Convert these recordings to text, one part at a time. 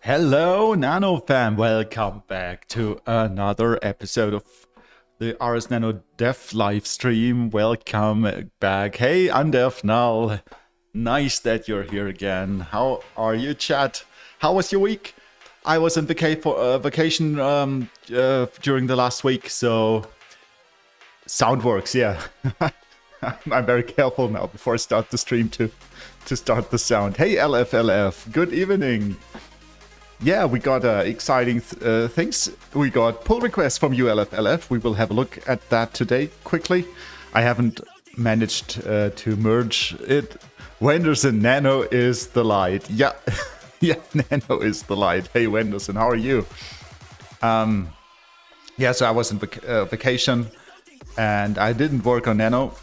Hello, Nano fam. Welcome back to another episode of the RS Nano Dev live stream. Welcome back. Hey, I'm Dev Null. Nice that you're here again. How are you, chat? How was your week? I was on vacation during the last week, so sound works. Yeah, I'm very careful now before I start the stream to start the sound. Hey, LFLF. Good evening. Yeah, we got exciting things. We got pull requests from ULFLF. We will have a look at that today quickly. I haven't managed to merge it. Wenderson, Nano is the light. Yeah, yeah, Nano is the light. Hey, Wenderson, how are you? Yeah, so I was on vacation and I didn't work on Nano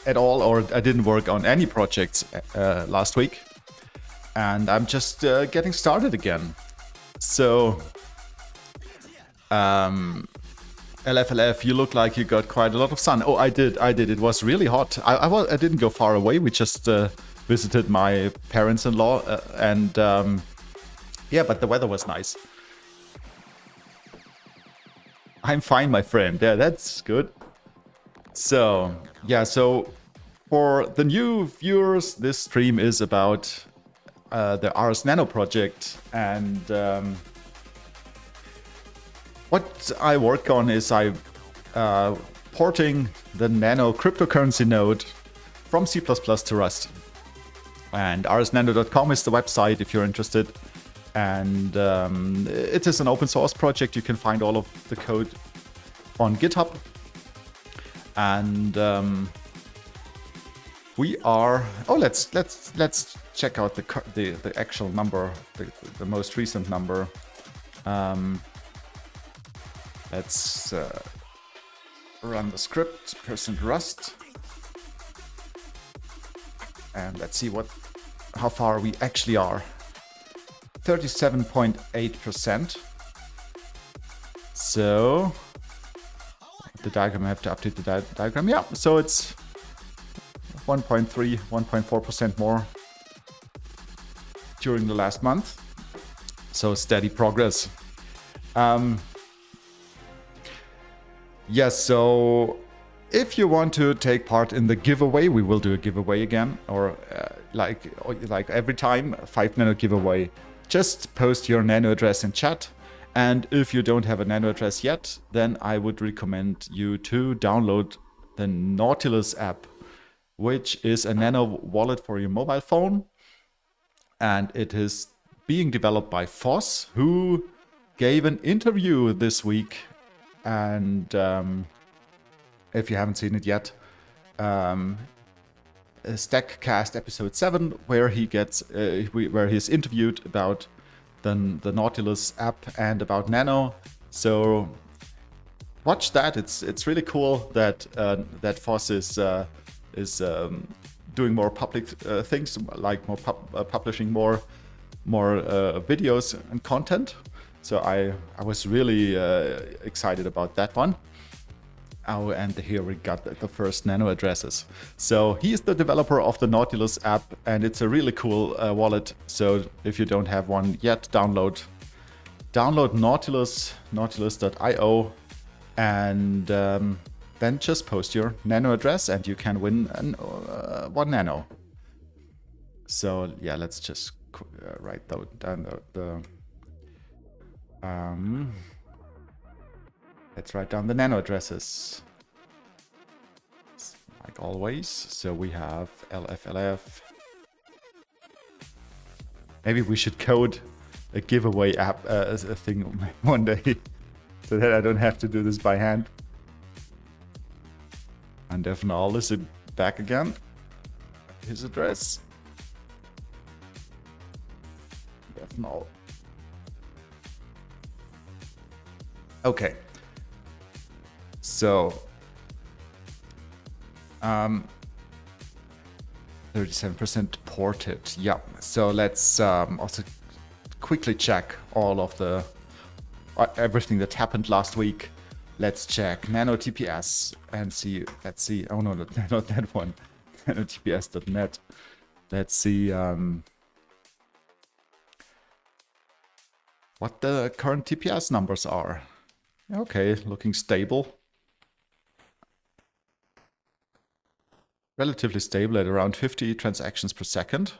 at all, or I didn't work on any projects last week. And I'm just getting started again. So, LFLF, you look like you got quite a lot of sun. Oh, I did. It was really hot. I didn't go far away. We just visited my parents-in-law, and yeah, but the weather was nice. I'm fine, my friend. Yeah, that's good. So, yeah, so for the new viewers, this stream is about the RS Nano project, and what I work on is porting the Nano cryptocurrency node from C++ to Rust. And rsnano.com is the website if you're interested. And it is an open source project. You can find all of the code on GitHub. And we are. Oh, let's check out the actual number, the most recent number. Let's run the script %rust, and let's see how far we actually are. 37.8%. So the diagram, I have to update the diagram. Yeah, so it's 1.4% more during the last month. So steady progress. Yes, so if you want to take part in the giveaway, we will do a giveaway again, or like every time, 5 Nano giveaway. Just post your Nano address in chat. And if you don't have a Nano address yet, then I would recommend you to download the Nautilus app, which is a Nano wallet for your mobile phone. And it is being developed by Foss, who gave an interview this week. And if you haven't seen it yet, Stackcast episode 7, where where he's interviewed about the Nautilus app and about Nano. So watch that. It's really cool that Foss is doing more public things, like publishing more videos and content. So I was really excited about that one. Oh, and here we got the first Nano addresses. So he is the developer of the Nautilus app, and it's a really cool wallet. So if you don't have one yet, download Nautilus, nautilus.io, and then just post your Nano address, and you can win one Nano. So yeah, let's just write down let's write down the Nano addresses, like always. So we have LFLF. Maybe we should code a giveaway app as a thing one day, so that I don't have to do this by hand. And Defnall is back again. His address. Defnall. Okay. So, 37% ported. Yeah. So let's also quickly check all of the everything that happened last week. Let's check Nano TPS and see. Let's see. Oh no, not that one. nanotps.net. Let's see. what the current TPS numbers are. Okay, looking stable. Relatively stable at around 50 transactions per second.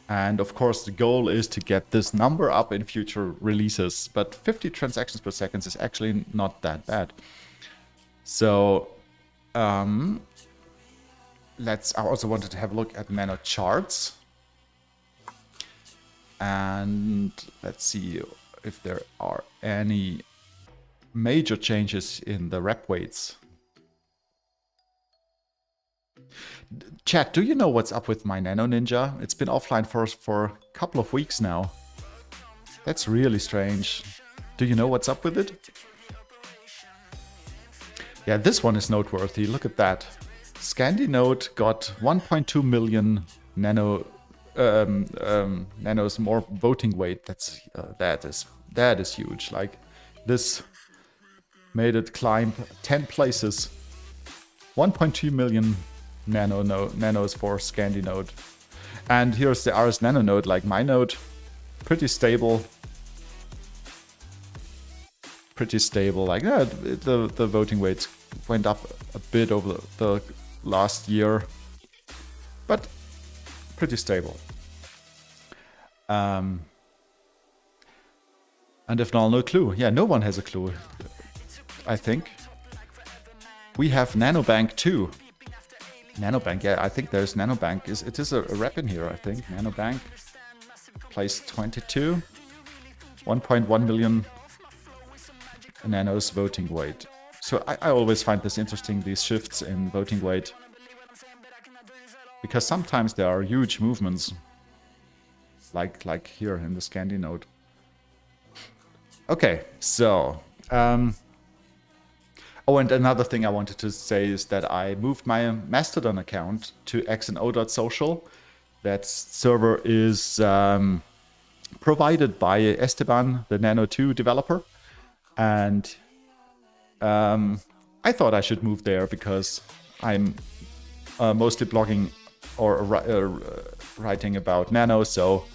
And of course the goal is to get this number up in future releases, but 50 transactions per second is actually not that bad. So I also wanted to have a look at Nano charts. And let's see if there are any major changes in the rep weights. Chat, do you know what's up with my Nano Ninja? It's been offline for a couple of weeks now. That's really strange. Do you know what's up with it? Yeah, this one is noteworthy. Look at that. ScandyNode got 1.2 million nanos more voting weight. That is huge. Like, this made it climb 10 places. 1.2 million nanos for ScandyNode. And here's the RS Nano node, like my node. Pretty stable. Like, yeah, the voting weights went up a bit over the last year, but pretty stable. And if not, no clue. Yeah, no one has a clue, I think. We have Nanobank too. Nanobank, yeah, I think there's Nanobank. It is a rep in here, I think. Nanobank, place 22. 1.1 million nanos voting weight. So I always find this interesting, these shifts in voting weight. Because sometimes there are huge movements. Like here in the Scandy node. Okay, so... oh, and another thing I wanted to say is that I moved my Mastodon account to xno.social. That server is provided by Esteban, the Nano 2 developer. And I thought I should move there because I'm mostly blogging or writing about Nano, so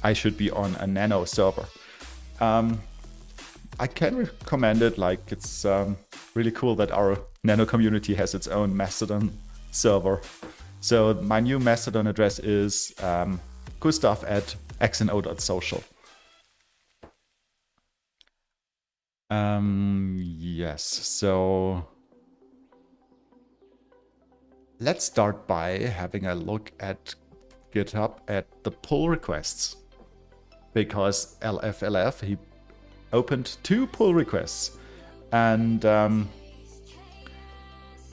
I should be on a Nano server. I can recommend it. Like, it's really cool that our Nano community has its own Mastodon server. So my new Mastodon address is gustav@xno.social. Yes, so let's start by having a look at GitHub at the pull requests, because LFLF, he opened 2 pull requests, and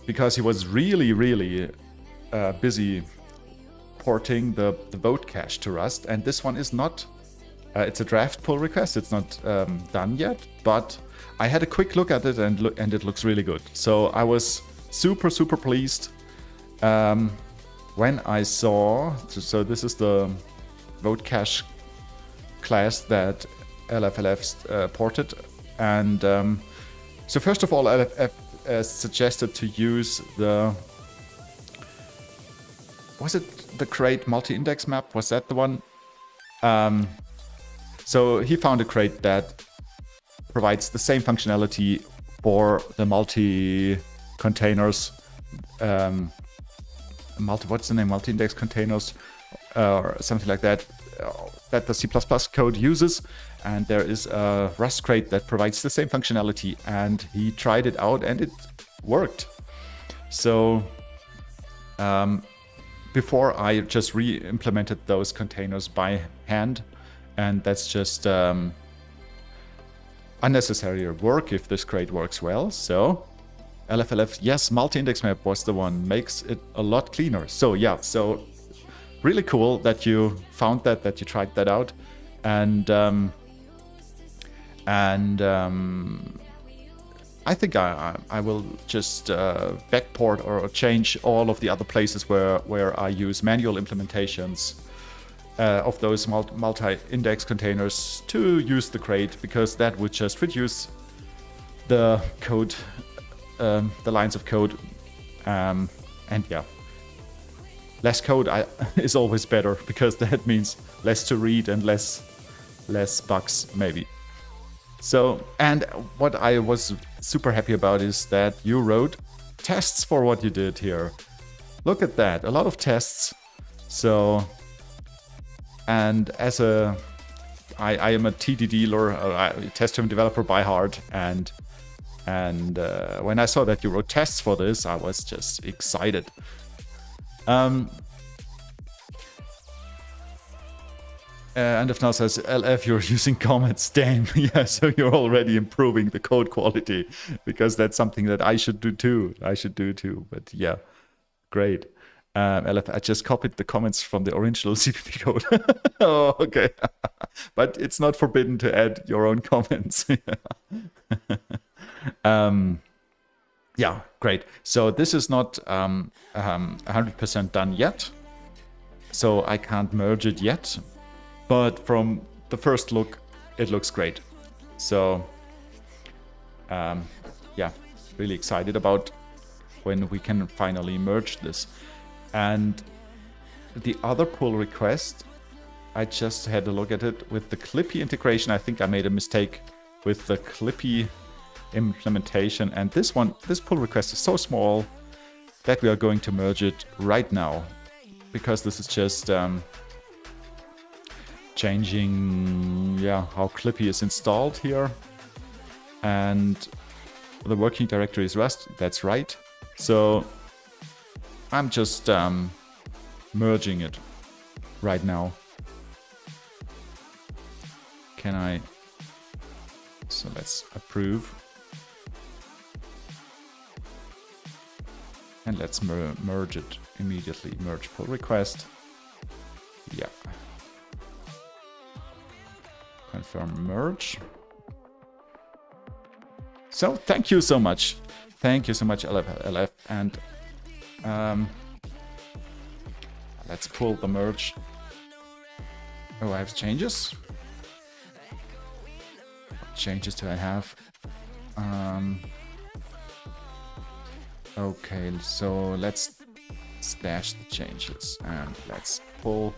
because he was really busy porting the vote cache to Rust, and this one is not, it's a draft pull request, it's not done yet, but I had a quick look at it and it looks really good. So I was super pleased when I saw, so this is the vote cache class that LFLF ported, and so first of all, LFLF suggested to use the, was it the crate multi-index map? Was that the one? So he found a crate that provides the same functionality for the multi-containers, what's the name? Multi-index containers, or something like that, that the C++ code uses. And there is a Rust crate that provides the same functionality, and he tried it out and it worked. So before I just re-implemented those containers by hand, and that's just unnecessary work if this crate works well. So LFLF, yes, multi-index map was the one, makes it a lot cleaner. So yeah, so really cool that you found that you tried that out. And I think I will just backport or change all of the other places where I use manual implementations of those multi-index containers to use the crate, because that would just reduce the code, the lines of code, and yeah, less code is always better, because that means less to read and less less bugs, maybe. So, and what I was super happy about is that you wrote tests for what you did here. Look at that, a lot of tests. So, and as I am a TD dealer, test-driven developer by heart, and when I saw that you wrote tests for this, I was just excited. And if now says, LF, you're using comments, damn. Yeah, so you're already improving the code quality, because that's something that I should do too. But yeah, great. LF, I just copied the comments from the original CPP code. Oh, okay. But it's not forbidden to add your own comments. Yeah, great. So this is not 100% done yet. So I can't merge it yet. But from the first look, it looks great. So, yeah, really excited about when we can finally merge this. And the other pull request, I just had a look at it with the Clippy integration. I think I made a mistake with the Clippy implementation. And this pull request is so small that we are going to merge it right now, because this is just changing, yeah, how Clippy is installed here. And the working directory is Rust, that's right. So I'm just merging it right now. Can I? So let's approve. And let's merge it immediately. Merge pull request. Yeah. Confirm merge. So thank you so much. Thank you so much, LF. And let's pull the merge. Oh, I have changes. What changes do I have? Okay, so let's stash the changes and let's pull.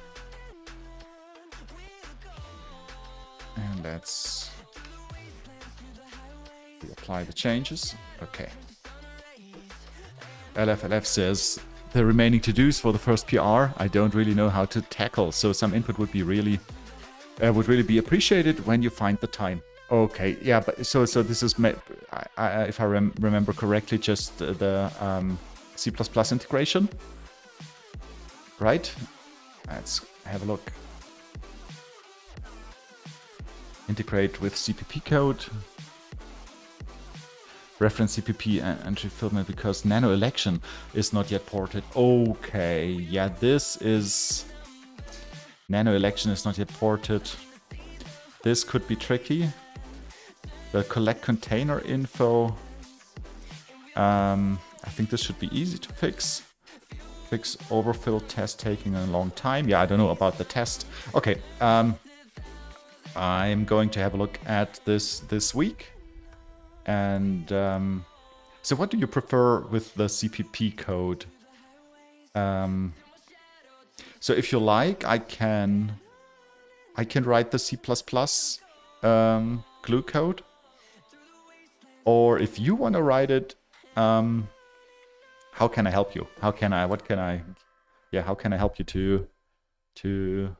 And let's apply the changes. Okay. LF says the remaining to-dos for the first PR I don't really know how to tackle, so some input would be really be appreciated when you find the time. Okay, yeah, but so this is if I remember correctly, just the C++ integration, right? Let's have a look. Integrate with CPP code. Reference CPP entry fulfillment because Nano election is not yet ported. Okay, yeah, this is... Nano election is not yet ported. This could be tricky. The collect container info. I think this should be easy to fix. Fix overfill test taking a long time. Yeah, I don't know about the test. Okay, I'm going to have a look at this week. And so what do you prefer with the CPP code? So if you like, I can write the C++ glue code. Or if you want to write it, how can I help you? How can I help you to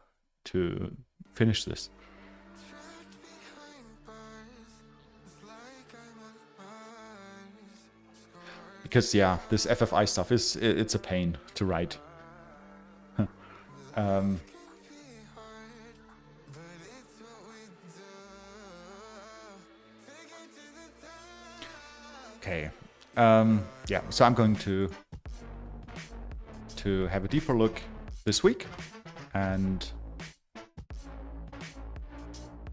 finish this? Because yeah, this FFI stuff it's a pain to write. Okay. Yeah, so I'm going to have a deeper look this week, and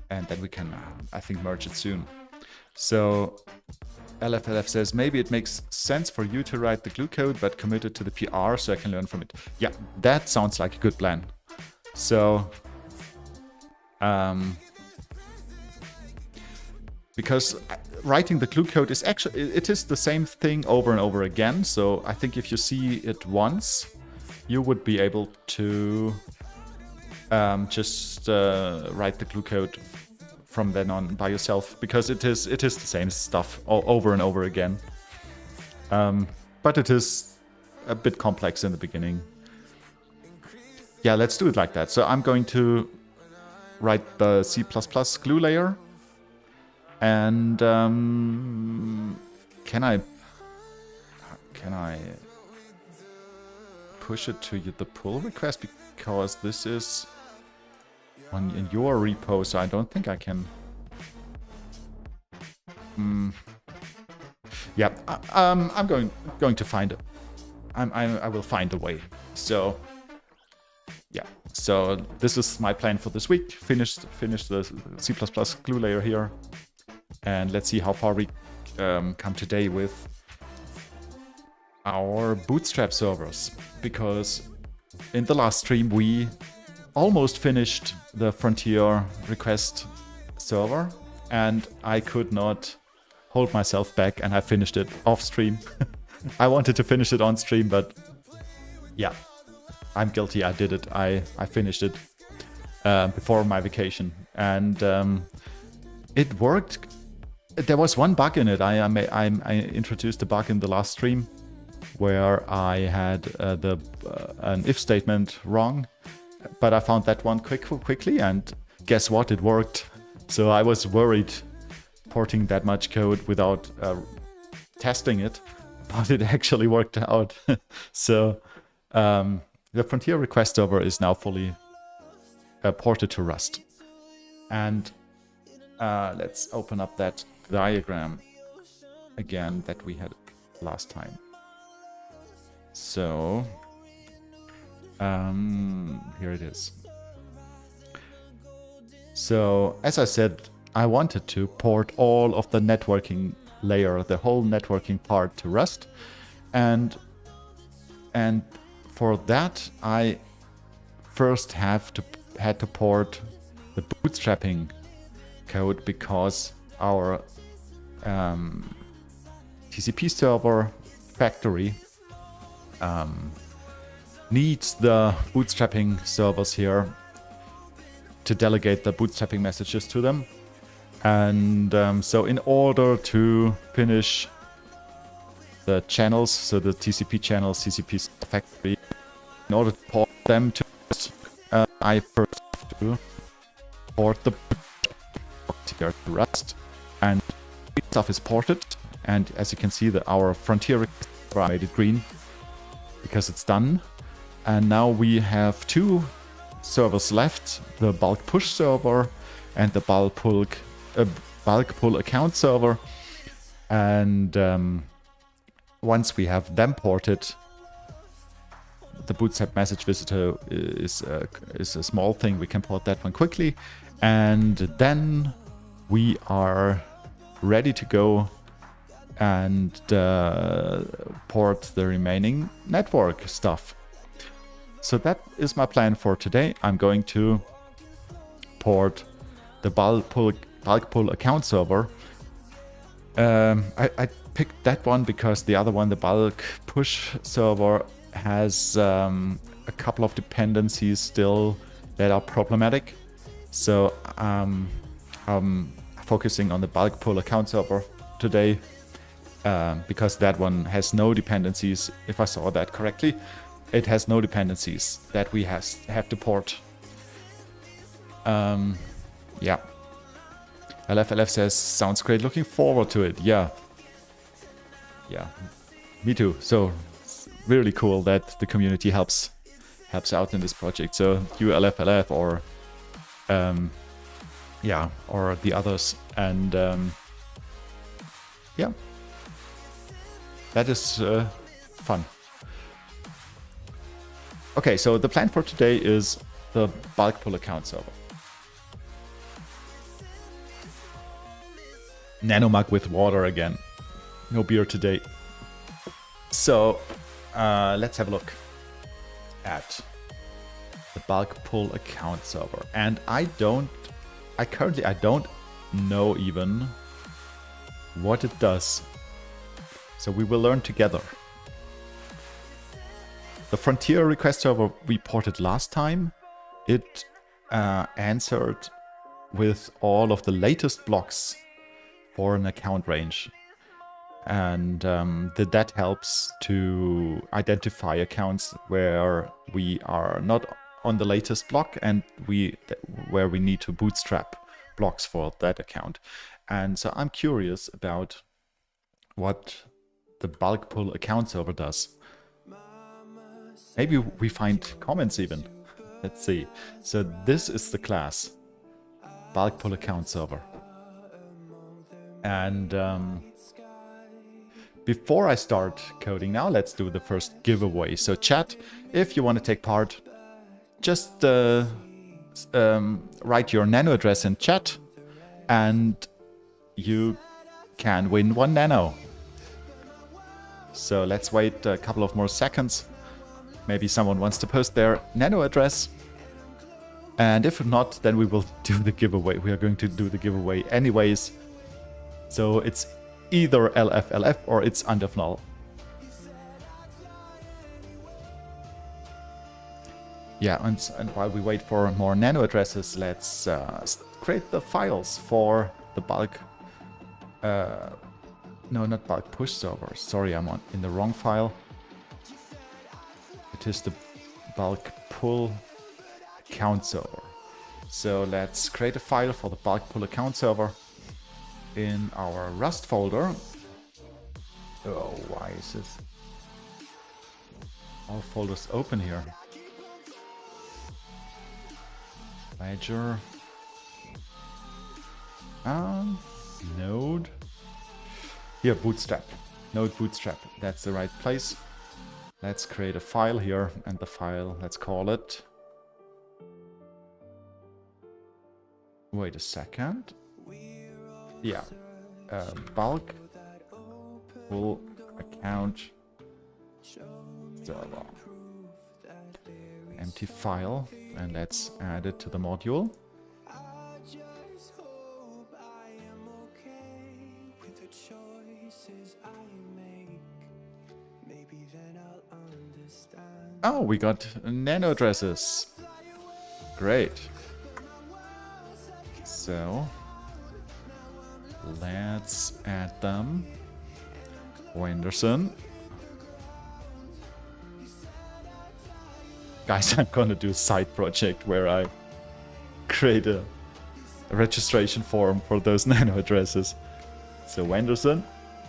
then we can, I think, merge it soon. So LFLF says, maybe it makes sense for you to write the glue code, but commit it to the PR so I can learn from it. Yeah, that sounds like a good plan. So, because writing the glue code is actually, it is the same thing over and over again. So I think if you see it once, you would be able to just write the glue code from then on by yourself, because it is the same stuff over and over again. But it is a bit complex in the beginning. Yeah, let's do it like that. So I'm going to write the C++ glue layer. And can I push it to the pull request? Because this is in your repo, so I don't think I can. Yeah, I'm going to find it. I will find a way. So yeah, so this is my plan for this week. Finish the C++ glue layer here, and let's see how far we come today with our Bootstrap servers. Because in the last stream we almost finished the Frontier request server, and I could not hold myself back, and I finished it off stream. I wanted to finish it on stream, but yeah, I'm guilty. I did it. I finished it before my vacation, and it worked. There was one bug in it. I introduced a bug in the last stream where I had an if statement wrong, but I found that one quickly, and guess what? It worked. So I was worried porting that much code without testing it, but it actually worked out. So the Frontier request server is now fully ported to Rust. And let's open up that diagram again that we had last time. So here it is. So as I said, I wanted to port all of the networking layer, the whole networking part, to Rust, and for that I first had to port the bootstrapping code, because our TCP server factory needs the bootstrapping servers here to delegate the bootstrapping messages to them. And so in order to finish the channels, so the TCP channels, TCP factory, in order to port them to I first have to port the here to Rust, and stuff is ported. And as you can see, our Frontier I made it green because it's done. And now we have two servers left: the bulk push server and the bulk pull account server. And once we have them ported, the Bootstrap message visitor is a small thing. We can port that one quickly, and then we are ready to go and port the remaining network stuff. So that is my plan for today. I'm going to port the bulk pull account server. I picked that one because the other one, the bulk push server, has a couple of dependencies still that are problematic. So I'm focusing on the bulk pull account server today, because that one has no dependencies. If I saw that correctly, it has no dependencies that we have to port. Yeah. LFLF says, sounds great, looking forward to it. Yeah, me too. So it's really cool that the community helps out in this project. So you LFLF or or the others, and yeah, that is fun. Okay, so the plan for today is the bulk pull account server. Nano mug with water again. No beer today. So let's have a look at the bulk pull account server. And I currently don't know even what it does. So we will learn together. The Frontier request server we ported last time, it answered with all of the latest blocks for an account range. And that helps to identify accounts where we are not on the latest block and where we need to bootstrap blocks for that account. And so I'm curious about what the bulk pull account server does. Maybe we find comments even. Let's see. So this is the class, bulk pull account server. And before I start coding now, let's do the first giveaway. So chat, if you want to take part, just write your nano address in chat and you can win 1 nano. So let's wait a couple of more seconds. Maybe someone wants to post their nano address. And if not, then we will do the giveaway. We are going to do the giveaway anyways. So it's either LFLF or it's underfnull. Yeah, and while we wait for more nano addresses, let's create the files for the bulk. No, not bulk push server. Sorry, I'm in the wrong file. It is the bulk pull account server. So let's create a file for the bulk pull account server in our Rust folder. Oh, why is this? All folders open here. Ledger. Node. Here, bootstrap. Node bootstrap. That's the right place. Let's create a file here, and the file, let's call it. Wait a second. Yeah. Bulk pull account server. Empty file, and let's add it to the module. Oh, we got nano addresses. Great. So let's add them. Wenderson. Guys, I'm gonna do a side project where I create a registration form for those nano addresses. So Wenderson,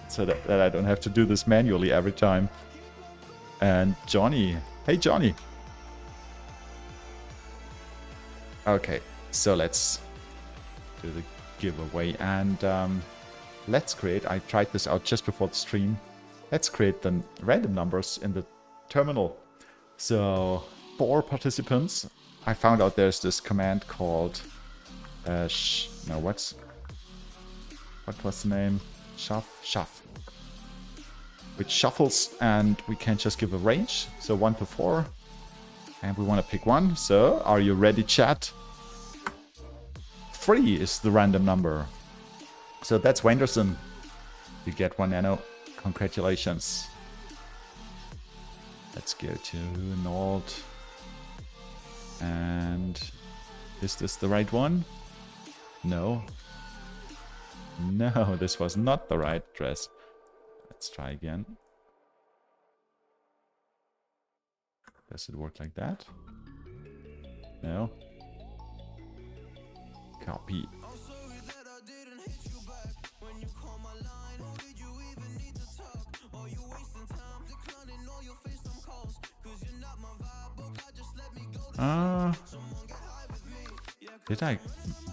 so that I don't have to do this manually every time. And Johnny. Hey, Johnny. Okay, so let's do the giveaway. And let's create, I tried this out just before the stream. Let's create the random numbers in the terminal. So 4 participants. I found out there's this command called, what was the name? Shuff. Which shuffles, and we can just give a range. So 1 to 4. And we want to pick 1. So are you ready, chat? 3 is the random number. So that's Wenderson. You get 1 nano. Congratulations. Let's go to Nord. And is this the right one? No. No, this was not the right address. Let's try again. Does it work like that? No. Copy.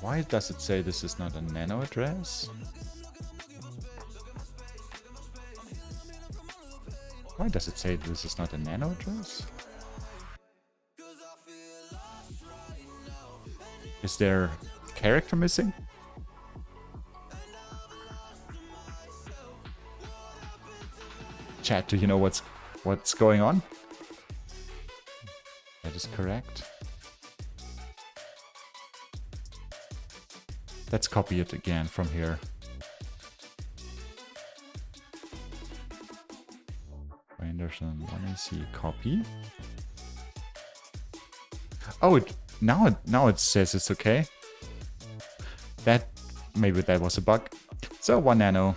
Why does it say this is not a nano address? Why does it say this is not a nano address? Is there character missing? Chat, do you know what's going on? That is correct. Let's copy it again from here. Anderson, let me see, copy. Oh, now it says it's okay. Maybe that was a bug. So 1 nano,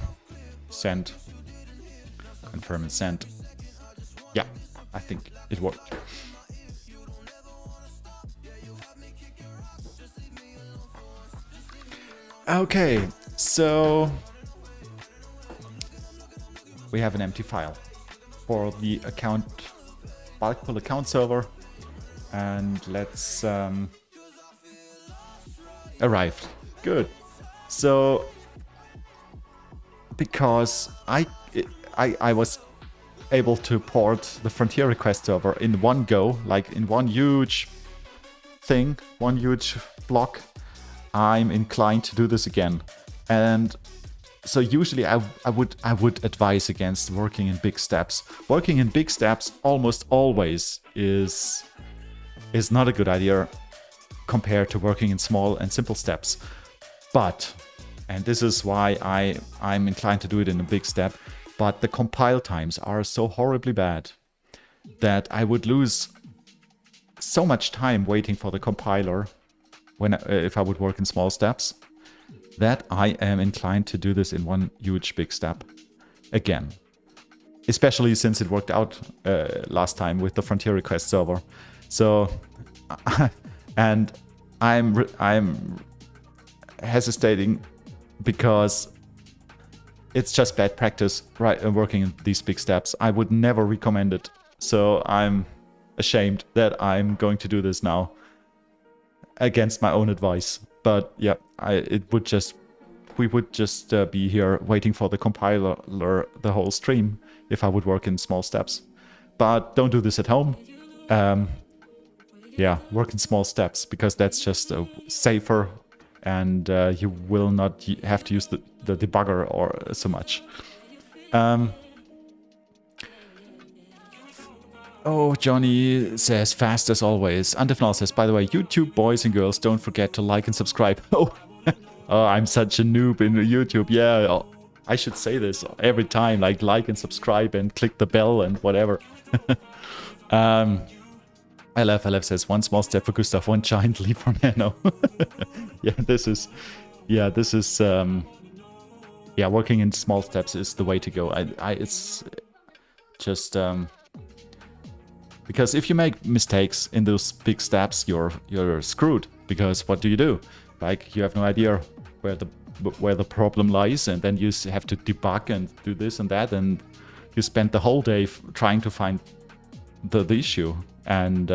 send, confirm and send. Yeah, I think it worked. Okay, so we have an empty file for the account, bulk pool account server, and let's arrived. Good. So because I was able to port the Frontier request server in one go, like in one huge thing, one huge block, I'm inclined to do this again. And so usually I would advise against working in big steps. Working in big steps almost always is not a good idea compared to working in small and simple steps. But, and this is why I'm inclined to do it in a big step, but the compile times are so horribly bad that I would lose so much time waiting for the compiler if I would work in small steps, that I am inclined to do this in one huge big step again. Especially since it worked out last time with the Frontier request server. So, and I'm hesitating because it's just bad practice, right? Working in these big steps. I would never recommend it. So I'm ashamed that I'm going to do this now against my own advice. But yeah, we would just be here waiting for the compiler the whole stream if I would work in small steps. But don't do this at home. Yeah, work in small steps because that's just safer, and you will not have to use the debugger or so much. Oh, Johnny says, fast as always. Andefnal says, by the way, YouTube boys and girls, don't forget to like and subscribe. Oh, I'm such a noob in YouTube. Yeah, I should say this every time, like and subscribe and click the bell and whatever. LF says, one small step for Gustav, one giant leap for Nano. Working in small steps is the way to go. It's just because if you make mistakes in those big steps, you're screwed. Because what do? Like, you have no idea where the problem lies, and then you have to debug and do this and that, and you spend the whole day trying to find the issue. And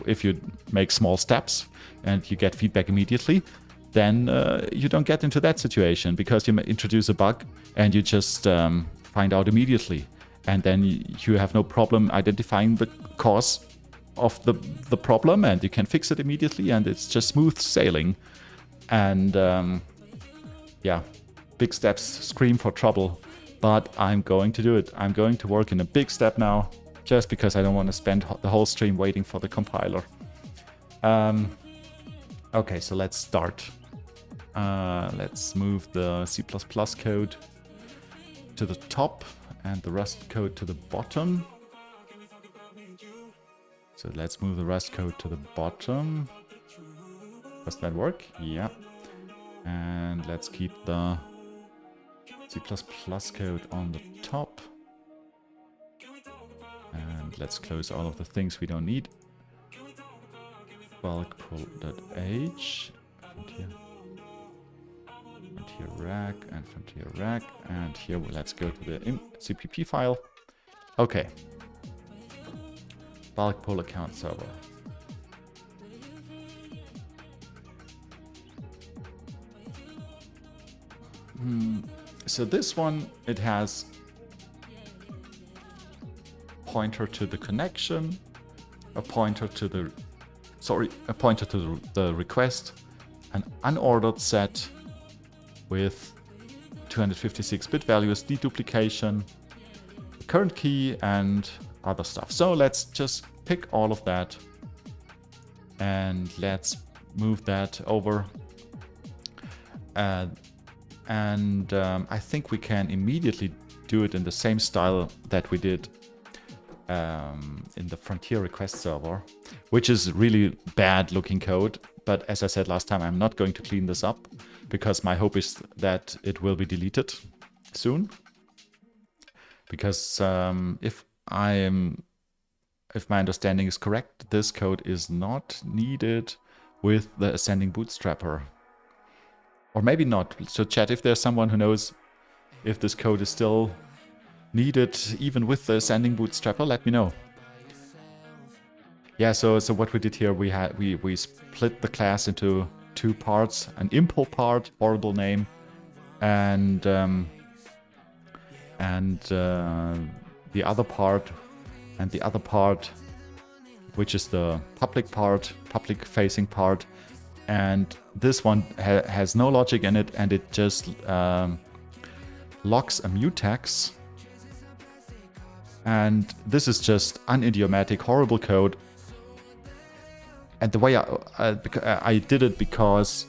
if you make small steps and you get feedback immediately, then you don't get into that situation because you introduce a bug and you just find out immediately. And then you have no problem identifying the cause of the problem, and you can fix it immediately, and it's just smooth sailing. And big steps scream for trouble, but I'm going to do it. I'm going to work in a big step now, just because I don't want to spend the whole stream waiting for the compiler. Okay, so let's start. Let's move the C++ code to the top and the Rust code to the bottom. So let's move the Rust code to the bottom. Does that work? Yeah. And let's keep the C++ code on the top. And let's close all of the things we don't need. Bulk pool.h, frontier rack, and frontier rack, and here let's go to the CPP file. Okay. Bulk pool account server. So this one, it has pointer to the connection, a pointer to the request, an unordered set with 256-bit values, deduplication, current key, and other stuff. So let's just pick all of that and let's move that over. I think we can immediately do it in the same style that we did in the Frontier request server. which is really bad looking code. But as I said last time, I'm not going to clean this up because my hope is that it will be deleted soon. Because if my understanding is correct, this code is not needed with the ascending bootstrapper. Or maybe not. So chat, if there's someone who knows if this code is still needed even with the ascending bootstrapper, let me know. Yeah, so what we did here, we split the class into two parts, an impl part, horrible name, and the other part, which is the public part, public facing part, and this one has no logic in it, and it just locks a mutex, and this is just unidiomatic, horrible code. And the way I did it because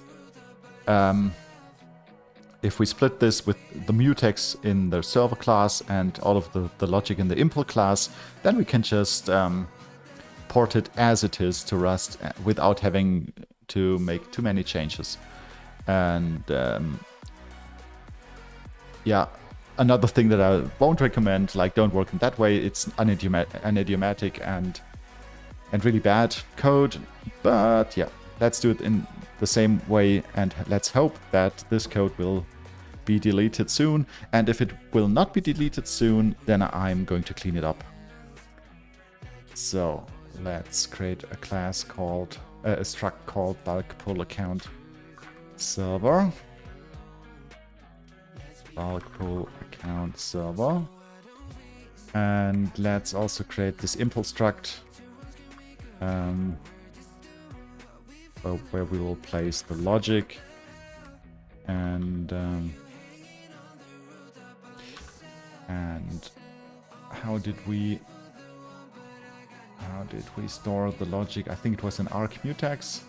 if we split this with the mutex in the server class and all of the logic in the impl class, then we can just port it as it is to Rust without having to make too many changes. And yeah, another thing that I won't recommend, like, don't work in that way. It's unidiomatic and really bad code. But yeah, let's do it in the same way, and let's hope that this code will be deleted soon. And if it will not be deleted soon, then I'm going to clean it up. So let's create a class called a struct called bulk pull account server. Bulk pull account server. And let's also create this impl struct where we will place the logic, and how did we store the logic? I think it was an arc mutex.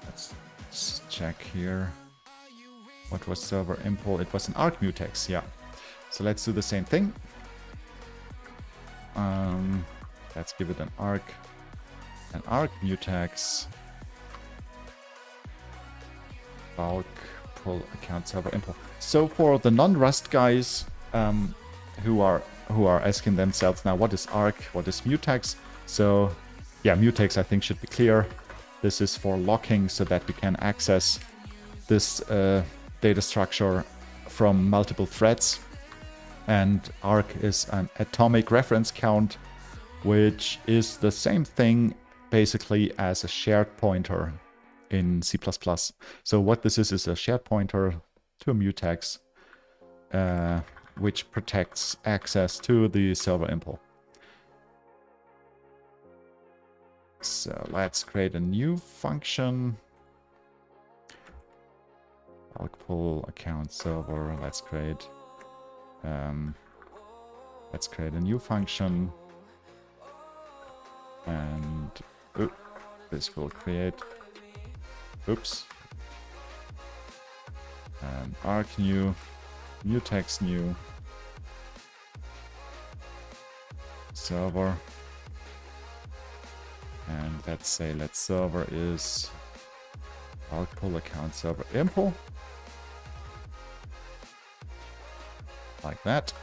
Let's check here. What was server impl? It was an arc mutex, yeah. So let's do the same thing. Let's give it an arc mutex, bulk pull account server impl. So for the non-Rust guys who are asking themselves now, what is arc, what is mutex? So yeah, mutex I think should be clear. This is for locking so that we can access this data structure from multiple threads. And arc is an atomic reference count, which is the same thing basically as a shared pointer in C++. So what this is a shared pointer to a mutex, which protects access to the server impl. So let's create a new function. Bulk pull account server. Let's create a new function, and this will create arc new, mutex new, server, and let's say server is bulk pull account server impl, like that.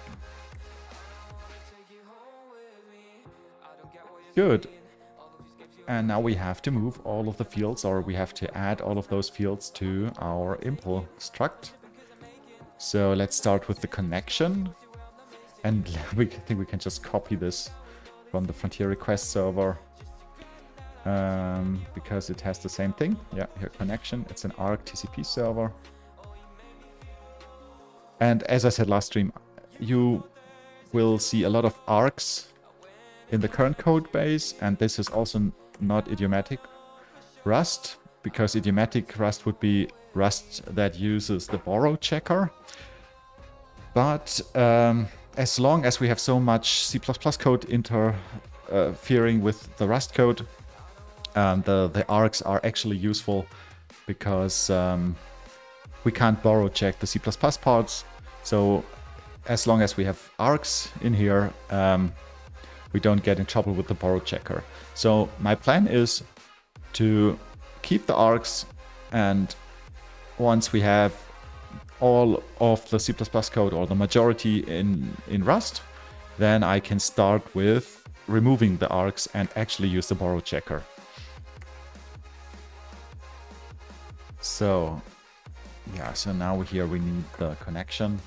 Good. And now we have to move all of the fields, or we have to add all of those fields to our impl struct. So let's start with the connection. And we think we can just copy this from the Frontier request server, because it has the same thing. Yeah, here, connection. It's an arc TCP server. And as I said last stream, you will see a lot of arcs in the current code base, and this is also not idiomatic Rust, because idiomatic Rust would be Rust that uses the borrow checker. But as long as we have so much C++ code interfering with the Rust code, the arcs are actually useful, because we can't borrow check the C++ parts. So as long as we have arcs in here, we don't get in trouble with the borrow checker. So my plan is to keep the args, and once we have all of the C++ code or the majority in Rust, then I can start with removing the args and actually use the borrow checker. So yeah, so now here we need the connection,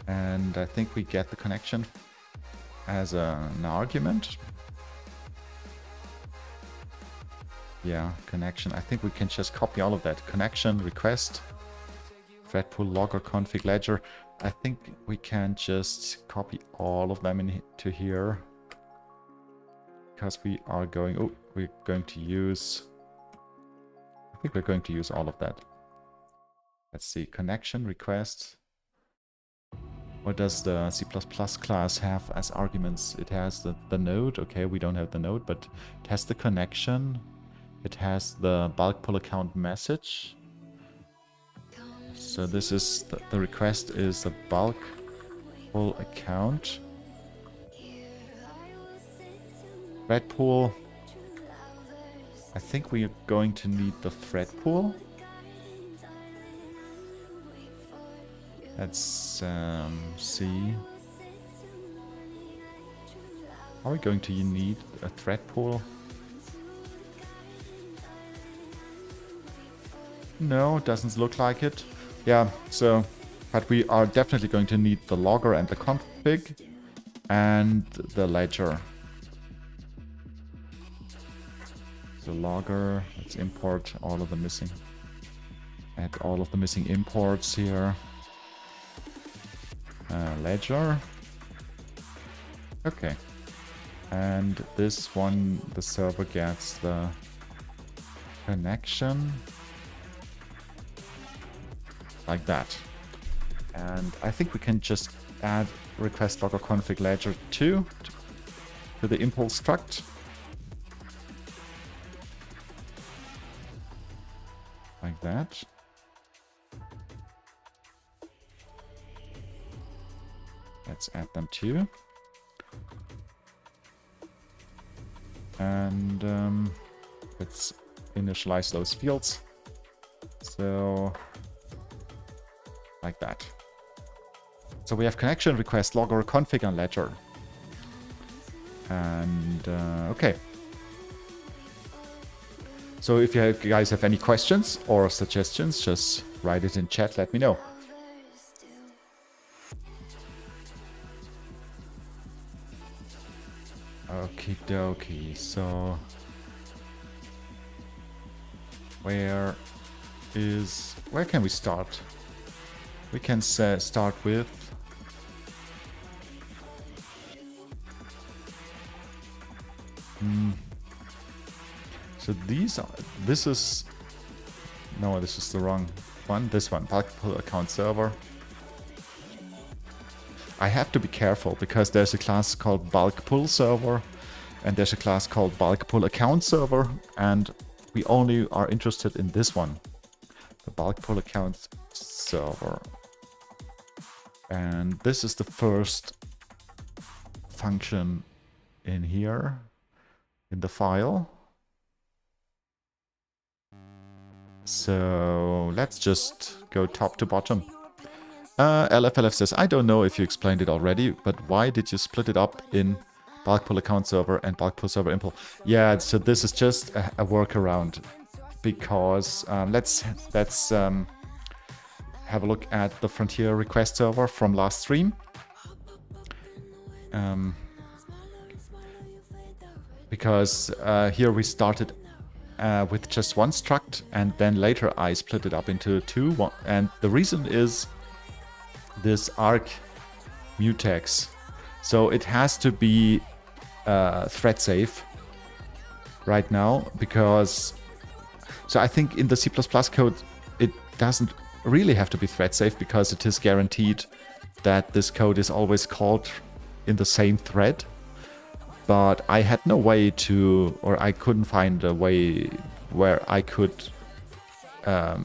and I think we get the connection as an argument. Yeah, connection. I think we can just copy all of that. Connection, request, thread pool, logger, config, ledger. I think we can just copy all of them into here, because we are going, oh, we're going to use, I think we're going to use all of that. Let's see, connection, request. What does the C++ class have as arguments? It has the node. Okay, we don't have the node, but it has the connection. It has the bulk pull account message. So this is, the request is the bulk pull account. Thread pool. I think we are going to need the thread pool. Let's see. Are we going to need a thread pool? No, doesn't look like it. Yeah, so, but we are definitely going to need the logger and the config and the ledger. The logger, let's import all of the missing, add all of the missing imports here. Ledger. Okay. And this one, the server gets the connection. Like that. And I think we can just add request logger config ledger 2 to the impulse struct. Like that. Let's add them too. And let's initialize those fields. So, like that. So we have connection, request, logger, config, and ledger. And okay. So if you guys have any questions or suggestions, just write it in chat, let me know. Okie dokie, so where can we start? We can start with so this is the wrong one. This one, bulk pull account server. I have to be careful because there's a class called bulk pull server and there's a class called bulk pull account server, and we only are interested in this one, the bulk pull account server. And this is the first function in here in the file. So let's just go top to bottom. LFLF says, I don't know if you explained it already, but why did you split it up in bulk pull account server and bulk pull server impl? Yeah, so this is just a workaround, because let's have a look at the Frontier request server from last stream. Because here we started with just one struct, and then later I split it up into two. And the reason is this arg mutex. So it has to be thread safe right now, because so I think in the C++ code it doesn't really have to be thread safe, because it is guaranteed that this code is always called in the same thread. But I had no way to, or I couldn't find a way where I could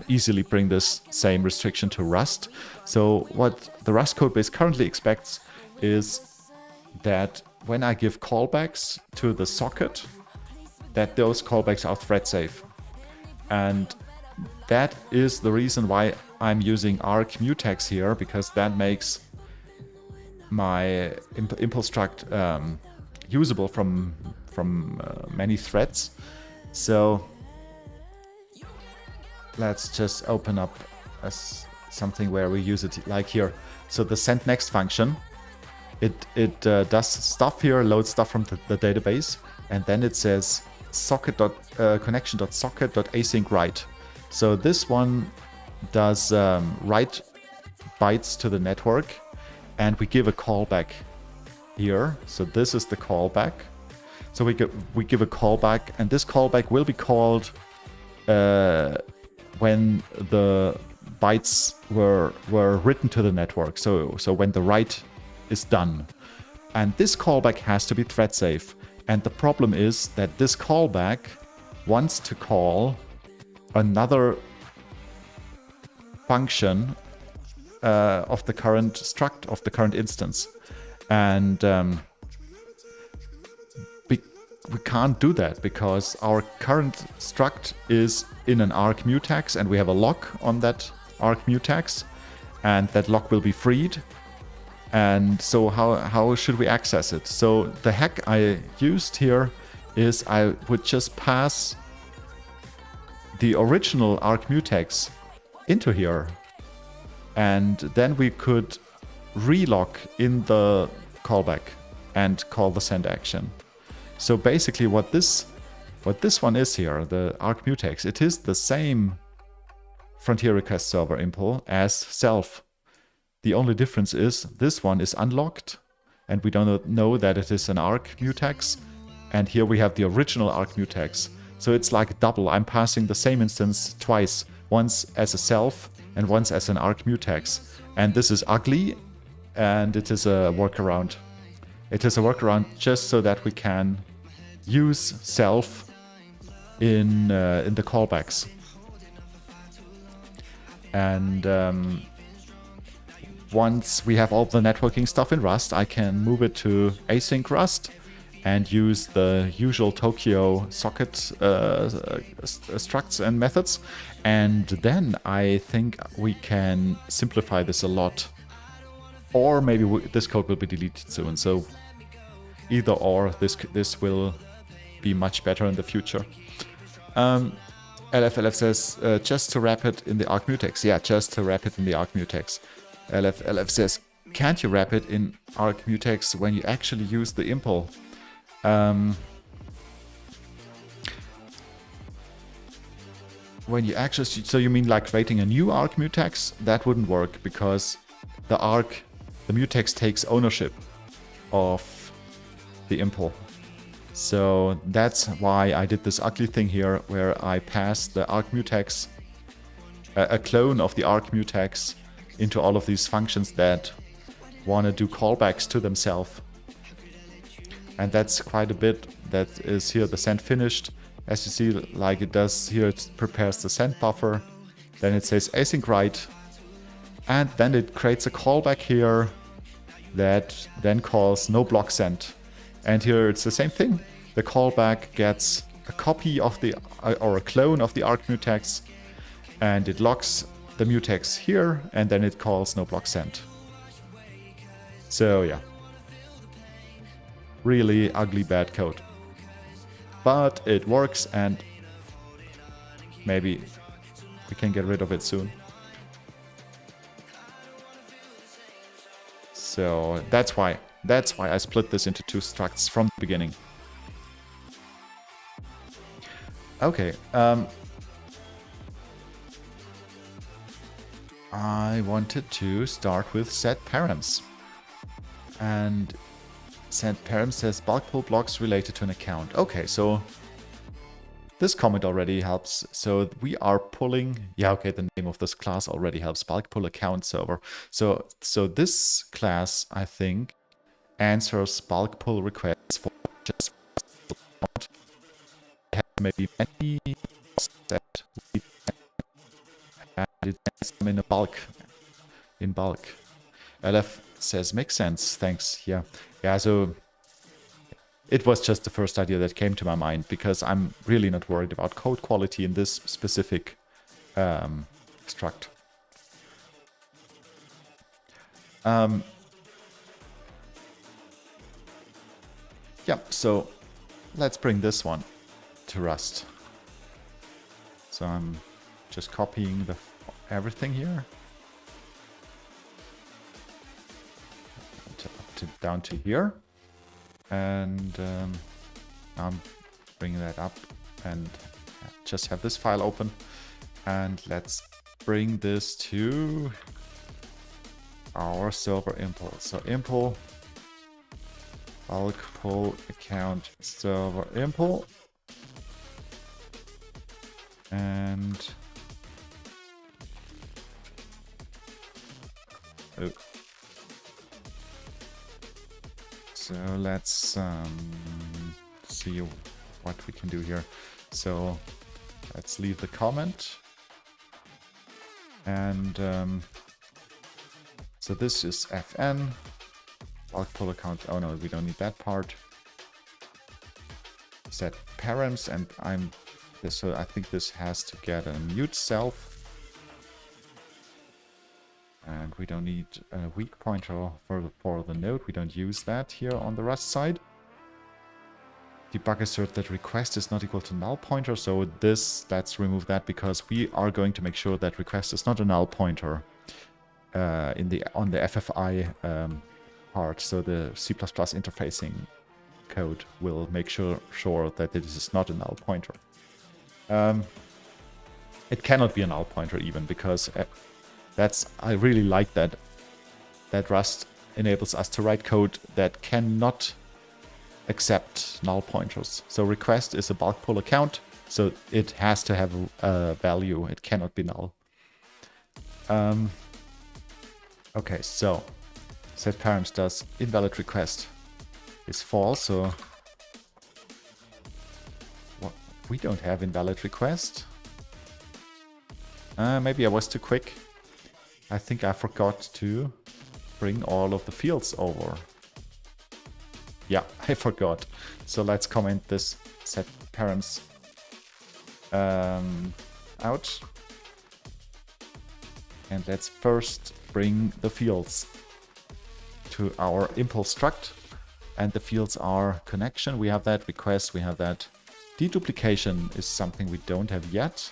easily bring this same restriction to Rust. So what the Rust codebase currently expects is that when I give callbacks to the socket, that those callbacks are thread safe. And that is the reason why I'm using arc mutex here, because that makes my impulse struct usable from many threads. So let's just open up something where we use it like here. So the send next function, it does stuff here, loads stuff from the database, and then it says connection.socket.async write. So this one does write bytes to the network, and we give a callback here. So this is the callback. So we give a callback, and this callback will be called when the bytes were written to the network. So when the write is done, and this callback has to be thread safe. And the problem is that this callback wants to call another function of the current struct, of the current instance. And we can't do that because our current struct is in an arc mutex, and we have a lock on that arc mutex, and that lock will be freed. And so how should we access it? So the hack I used here is I would just pass the original arc mutex into here, and then we could relock in the callback and call the send action. So basically what this one is here, the arc mutex, it is the same frontier request server impl as self. The only difference is this one is unlocked, and we don't know that it is an arc mutex, and here we have the original arc mutex. So it's like double. I'm passing the same instance twice, once as a self and once as an arc mutex. And this is ugly, and it is a workaround. It is a workaround just so that we can use self in the callbacks. And once we have all the networking stuff in Rust, I can move it to async Rust and use the usual Tokyo socket structs and methods. And then I think we can simplify this a lot. Or maybe this code will be deleted soon. So either or, this will be much better in the future. LFLF says, just to wrap it in the arc mutex. Yeah, just to wrap it in the arc mutex. LFLF says, can't you wrap it in arc mutex when you actually use the impl? When you actually, so you mean like creating a new arc mutex? That wouldn't work because the mutex takes ownership of the impl. So that's why I did this ugly thing here, where I passed the arc mutex, a clone of the arc mutex, into all of these functions that want to do callbacks to themselves. And that's quite a bit. That is here the send finished. As you see, like it does here, it prepares the send buffer. Then it says async write. And then it creates a callback here that then calls no block send. And here it's the same thing. The callback gets a copy of the, or a clone of the arc mutex, and it locks the mutex here, and then it calls no block send. So yeah, really ugly bad code, but it works, and maybe we can get rid of it soon. So that's why I split this into two structs from the beginning. Okay, I wanted to start with set params. And set param says bulk pull blocks related to an account. Okay, so this comment already helps. So we are pulling, yeah, okay, the name of this class already helps, bulk pull account server. So this class, I think, answers bulk pull requests for just account. Maybe many that we and it sends them in bulk. LF says makes sense, thanks. Yeah, so it was just the first idea that came to my mind, because I'm really not worried about code quality in this specific struct. Yeah, so let's bring this one to Rust. So I'm just copying everything here. Down to here. And I'm bringing that up and just have this file open. And let's bring this to our server impl. So impl bulk pull account server impl. And so let's see what we can do here. So let's leave the comment. And so this is fn bulk pull account. Oh no, we don't need that part. Set params, and so I think this has to get a mute self. And we don't need a weak pointer for the node. We don't use that here on the Rust side. Debug assert that request is not equal to null pointer. So let's remove that, because we are going to make sure that request is not a null pointer on the FFI part. So the C++ interfacing code will make sure that it is not a null pointer. It cannot be a null pointer even, because I really like that Rust enables us to write code that cannot accept null pointers. So request is a bulk pull account, so it has to have a value. It cannot be null. Okay, so set params does invalid request is false. So we don't have invalid request. Maybe I was too quick. I think I forgot to bring all of the fields over. Yeah, I forgot. So let's comment this set params out. And let's first bring the fields to our impulse struct. And the fields are connection, we have that, request, we have that. Deduplication is something we don't have yet.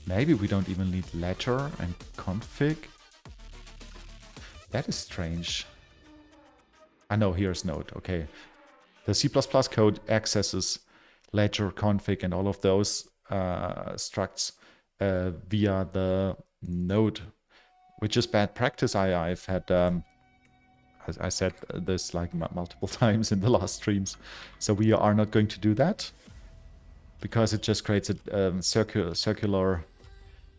Maybe we don't even need letter and config. That is strange. I know, here's node. Okay. The C++ code accesses ledger, config, and all of those structs via the node, which is bad practice. I've had, I said this like multiple times in the last streams. So we are not going to do that, because it just creates a circular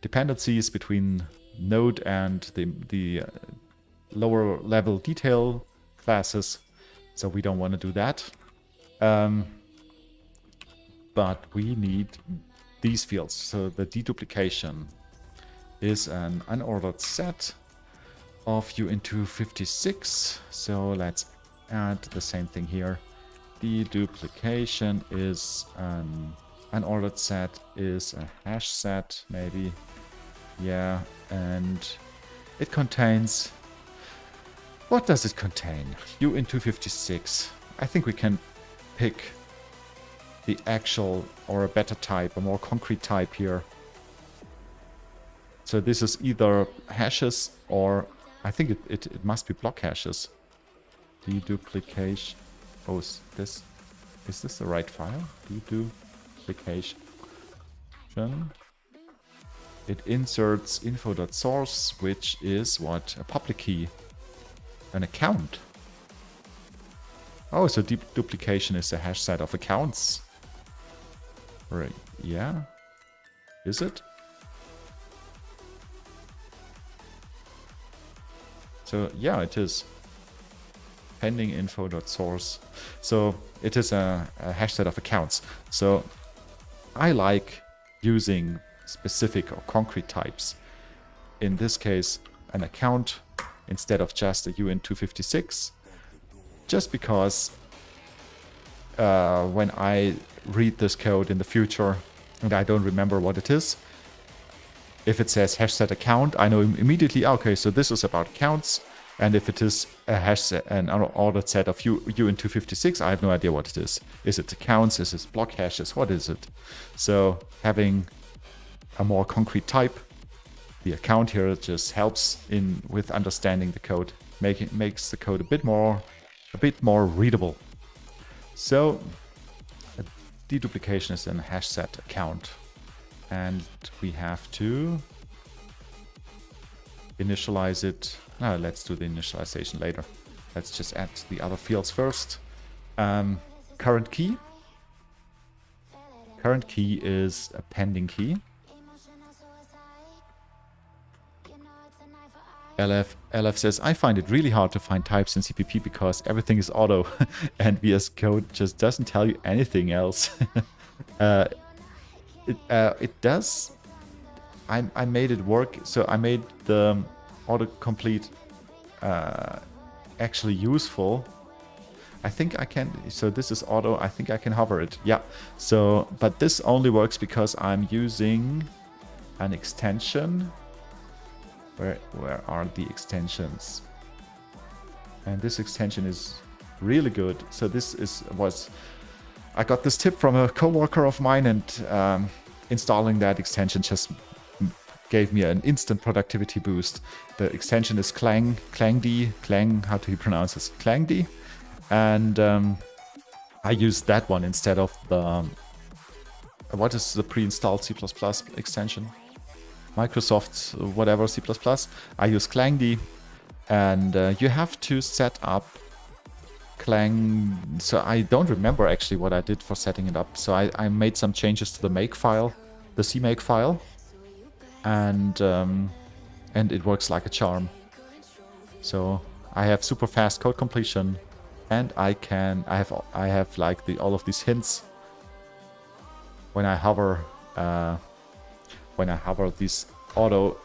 dependencies between node and the lower level detail classes. So we don't want to do that. But we need these fields. So the deduplication is an unordered set of U into 56. So let's add the same thing here. Deduplication is an unordered set, is a hash set, maybe. Yeah, and it contains... What does it contain? U into 56. I think we can pick the actual, or a better type, a more concrete type here. So this is either hashes, or I think it must be block hashes. Deduplication. Oh, is this the right file? Deduplication. It inserts info.source, which is what? A public key. An account. Oh, so duplication is a hash set of accounts. Right, yeah. Is it? So yeah, it is. Pending info.source. So it is a hash set of accounts. So I like using specific or concrete types. In this case, an account instead of just a UN256, just because when I read this code in the future and I don't remember what it is, if it says hash set account, I know immediately, okay, so this is about accounts. And if it is a hash set, an ordered set of UN256, I have no idea what it is. Is it accounts? Is it block hashes? What is it? So having a more concrete type, the account here, just helps with understanding the code, makes the code a bit more readable. So a deduplication is a hash set account, and we have to initialize it. No, let's do the initialization later. Let's just add the other fields first. Current key. Current key is a pending key. LF says, I find it really hard to find types in CPP because everything is auto and VS Code just doesn't tell you anything else. It does. I made it work, so I made the autocomplete actually useful. I think I can, so this is auto, I think I can hover it. Yeah, so, but this only works because I'm using an extension. Where are the extensions? And this extension is really good. So this I got this tip from a coworker of mine, and installing that extension just gave me an instant productivity boost. The extension is Clang, how do you pronounce this? ClangD. And I used that one instead of the, what is the pre-installed C++ extension? Microsoft, whatever, C++. I use ClangD, and you have to set up Clang. So I don't remember actually what I did for setting it up. So I made some changes to the make file, the CMake file, and it works like a charm. So I have super fast code completion, and I have like all of these hints when I hover. These auto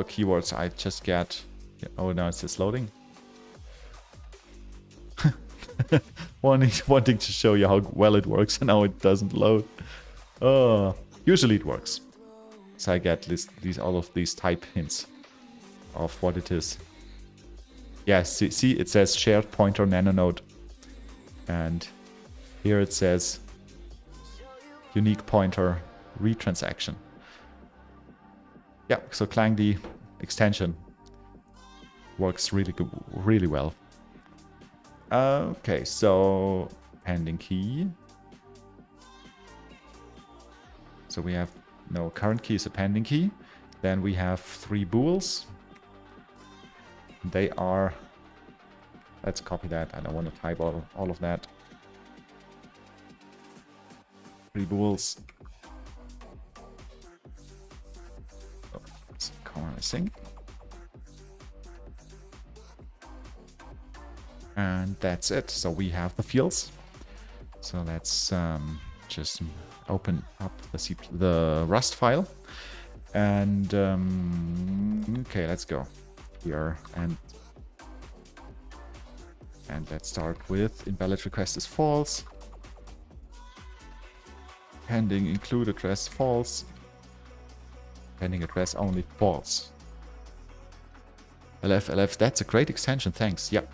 keywords, I just get. Oh, now it's just loading. wanting to show you how well it works, and now it doesn't load. Usually it works. So I get all of these type hints of what it is. Yeah, see it says shared pointer nano node, and here it says unique pointer retransaction. Yeah, so ClangD extension works really well. Okay, so pending key. So we have no current key is a pending key. Then we have 3 bools. They are. Let's copy that. I don't want to type all of that. 3 bools. Oh, it's missing. And that's it. So we have the fields. So let's just open up the Rust file. And okay, let's go here and let's start with invalid request is false. Pending include address false. Pending address only false. LF, that's a great extension, thanks. Yep.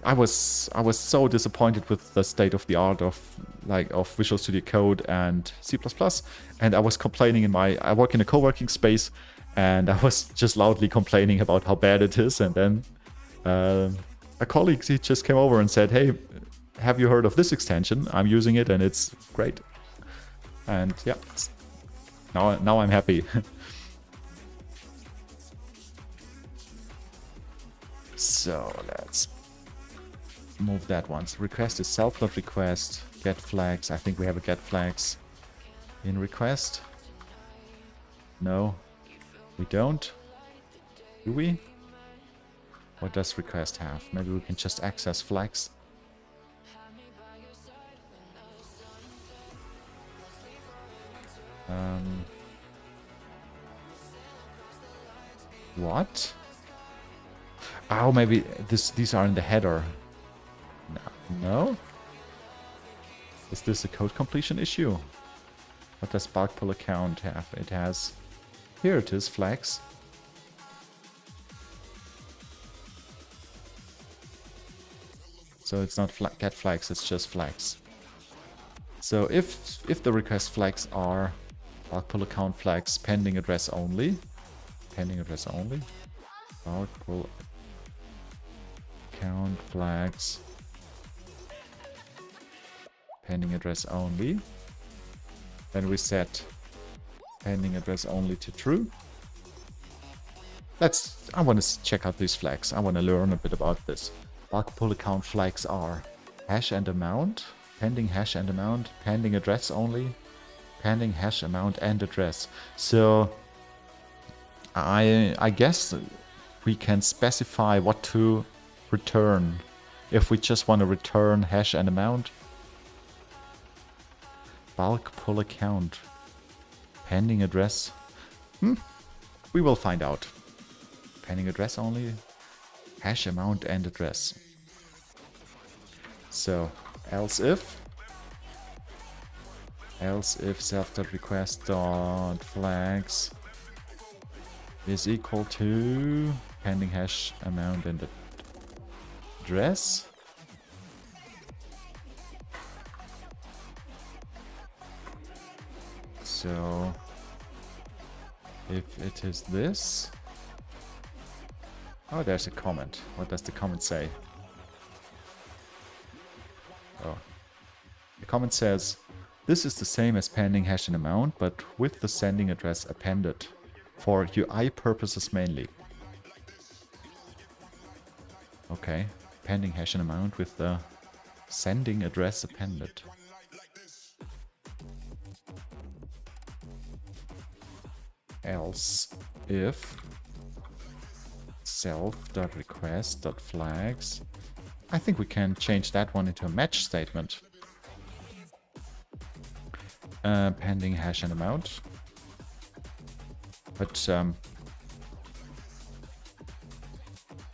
I was so disappointed with the state of the art of Visual Studio Code and C++, and I was complaining I work in a co-working space, and I was just loudly complaining about how bad it is, and then a colleague, he just came over and said, hey, have you heard of this extension? I'm using it and it's great. And yeah, now I'm happy. So let's move that one. So request is self-load request, get flags. I think we have a get flags in request. No, we don't. Do we? What does request have? Maybe we can just access flags. What? Oh, maybe these are in the header. No? Is this a code completion issue? What does bulk pull account have? It has... Here it is, flags. So it's not get flags, it's just flags. So if the request flags are bulk pull account flags pending address only, bulk pull account flags pending address only, then we set pending address only to true. I want to check out these flags. I want to learn a bit about this. Bulk pull account flags are hash and amount, pending hash and amount, pending address only, pending hash amount and address. So I guess we can specify what to return. If we just want to return hash and amount. Bulk pull account. Pending address. We will find out. Pending address only. Hash amount and address. So, else if self.request.flags is equal to pending hash amount and address. So if it is this... Oh, there's a comment. What does the comment say? Oh. The comment says, this is the same as pending hash and amount, but with the sending address appended. For UI purposes mainly. Okay. Pending hash and amount with the sending address appended. Else if self.request.flags. I think we can change that one into a match statement. Pending hash and amount. But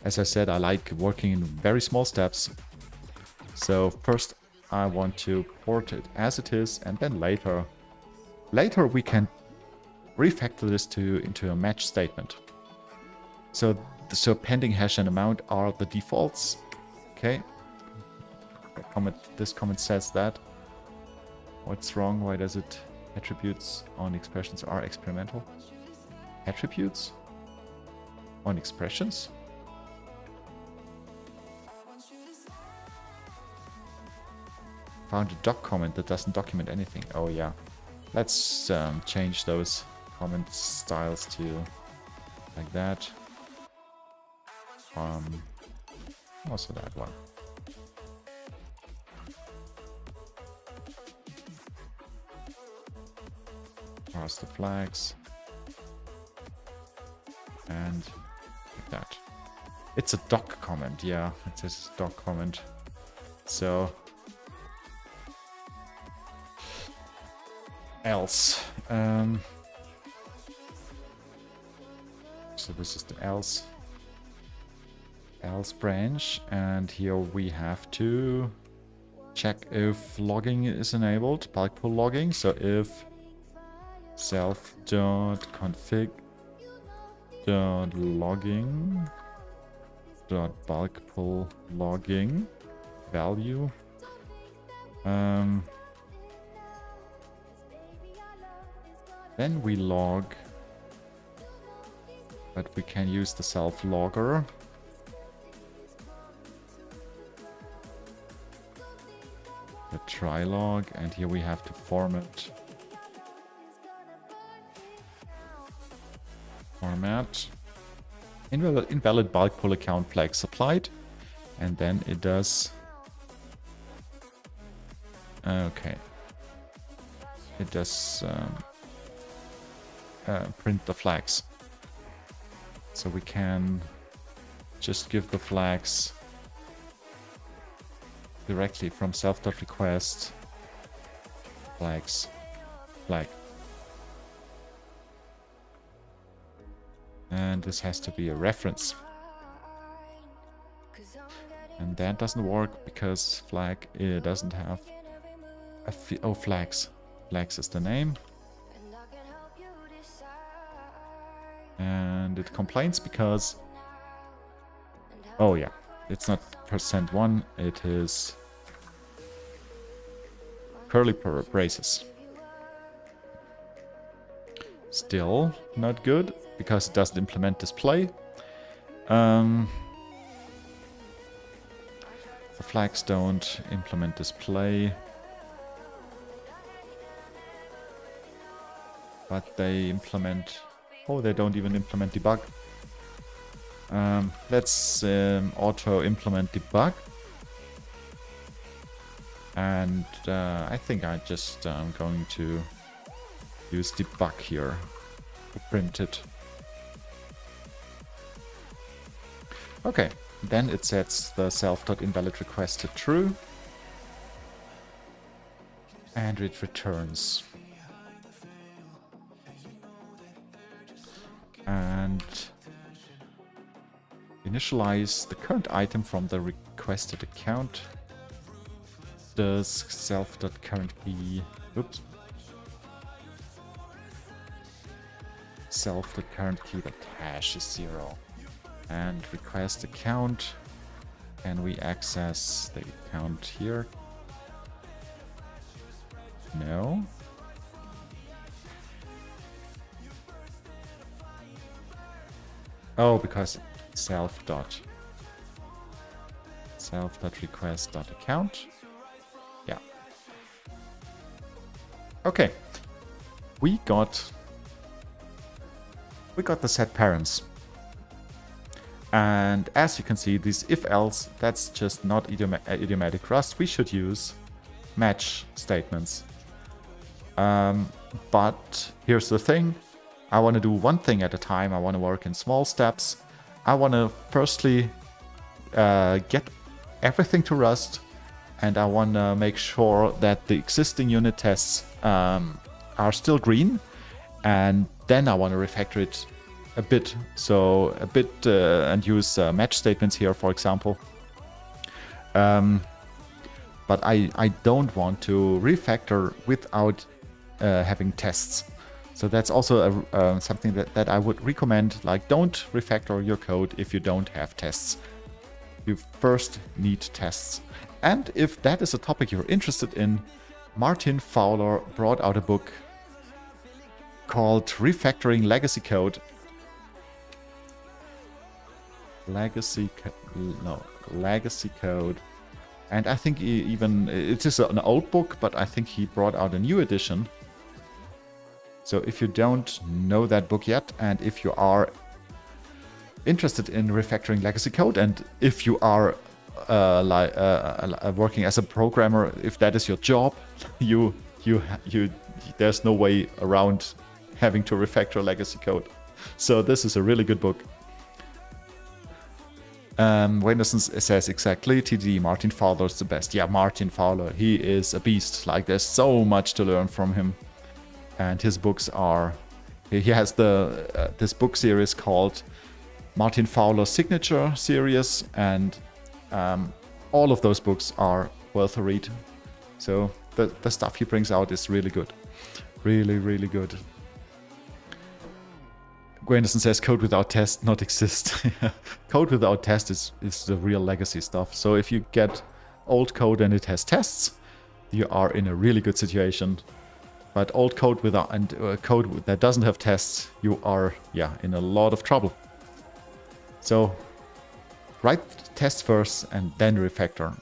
as I said, I like working in very small steps. So first I want to port it as it is, and then later we can refactor this into a match statement. So pending hash and amount are the defaults. Okay. This comment says that. What's wrong? Why does it attributes on expressions are experimental? Attributes on expressions? Found a doc comment that doesn't document anything. Oh yeah. Let's change those comment styles to like that. Also that one. Parse the flags. And like that. It's a doc comment, yeah. It says doc comment. So else. So this is the else branch, and here we have to check if logging is enabled, bulk pull logging. So if self.config.logging.bulk pull logging value. Then we log, but we can use the self logger. The try log, and here we have to format invalid bulk pull account flag supplied, and then it does okay, it does print the flags. So we can just give the flags directly from self.request flag. And this has to be a reference. And that doesn't work because flag doesn't have oh, flags. Flags is the name. And it complains because... Oh yeah, it's not %1, it is curly braces. Still not good, because it doesn't implement display. The flags don't implement display. But they implement... Oh, they don't even implement debug. Let's auto implement debug. And I think I just am going to use debug here to print it. Okay, then it sets the self.invalid request to true. And it returns. And initialize the current item from the requested account. Does self.current key... Oops. Self.current key that hash is 0. And request account. Can we access the account here? No. Oh, because self.request.account. Yeah. Okay. We got the set parents. And as you can see, this if-else, that's just not idiomatic Rust. We should use match statements. But here's the thing. I want to do one thing at a time. I want to work in small steps. I want to firstly get everything to Rust. And I want to make sure that the existing unit tests are still green. And then I want to refactor it a bit. So a bit and use match statements here, for example. But I don't want to refactor without having tests. So that's also something that I would recommend. Like, don't refactor your code if you don't have tests. You first need tests. And if that is a topic you're interested in, Martin Fowler brought out a book called Refactoring Legacy Code. Legacy Code. And I think it is an old book, but I think he brought out a new edition. So if you don't know that book yet, and if you are interested in refactoring legacy code, and if you are working as a programmer, if that is your job, there's no way around having to refactor legacy code. So this is a really good book. Wenderson says exactly, TD, Martin Fowler is the best. Yeah, Martin Fowler, he is a beast. Like, there's so much to learn from him. And his books are... He has this book series called Martin Fowler Signature Series, and all of those books are worth a read. So the stuff he brings out is really good. Really, really good. Gwenderson says code without test not exist. Code without test is the real legacy stuff. So if you get old code and it has tests, you are in a really good situation. But old code without code that doesn't have tests, you are in a lot of trouble. So write tests first and then refactor.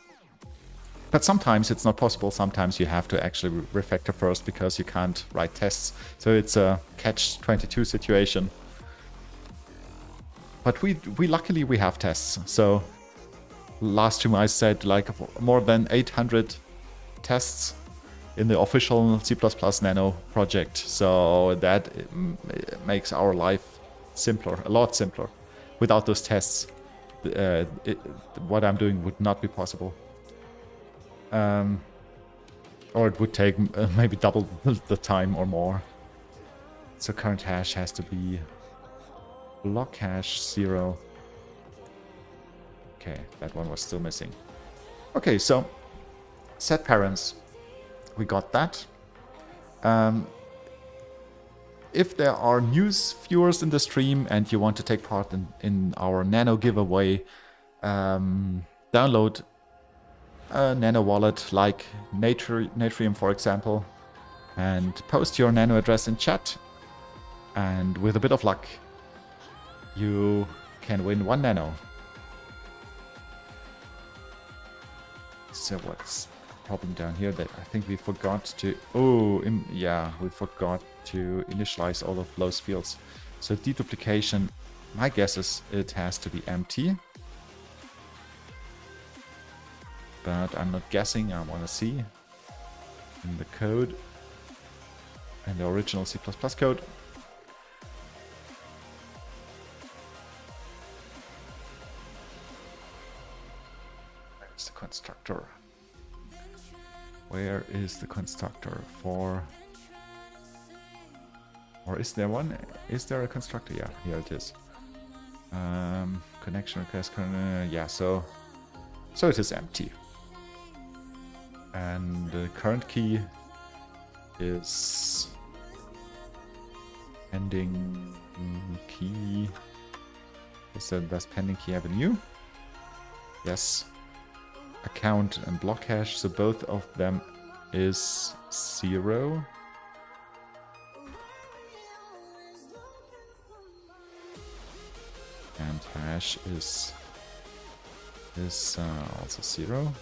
But sometimes it's not possible. Sometimes you have to actually refactor first because you can't write tests. So it's a catch-22 situation. But we luckily we have tests. So last time I said like more than 800 tests in the official C++ Nano project. So that makes our life simpler, a lot simpler. Without those tests, what I'm doing would not be possible. Or it would take maybe double the time or more. So current hash has to be Block hash 0. Okay, that one was still missing. Okay, so set parents. We got that. If there are news viewers in the stream and you want to take part in our Nano giveaway, download a Nano wallet like Natrium, for example, and post your Nano address in chat. And with a bit of luck, you can win 1 Nano. So what's popping down here? That I think we forgot to... Oh, yeah, we forgot to initialize all of those fields. So deduplication, my guess is it has to be empty. But I'm not guessing, I want to see in the code, in the original C++ code. Where's the constructor? Where is the constructor for... Or is there one? Is there a constructor? Yeah, here it is. Connection request, yeah, so it is empty. And the current key is pending key. Does pending key have a new? Yes. Account and block hash, so both of them is 0. And hash is also 0.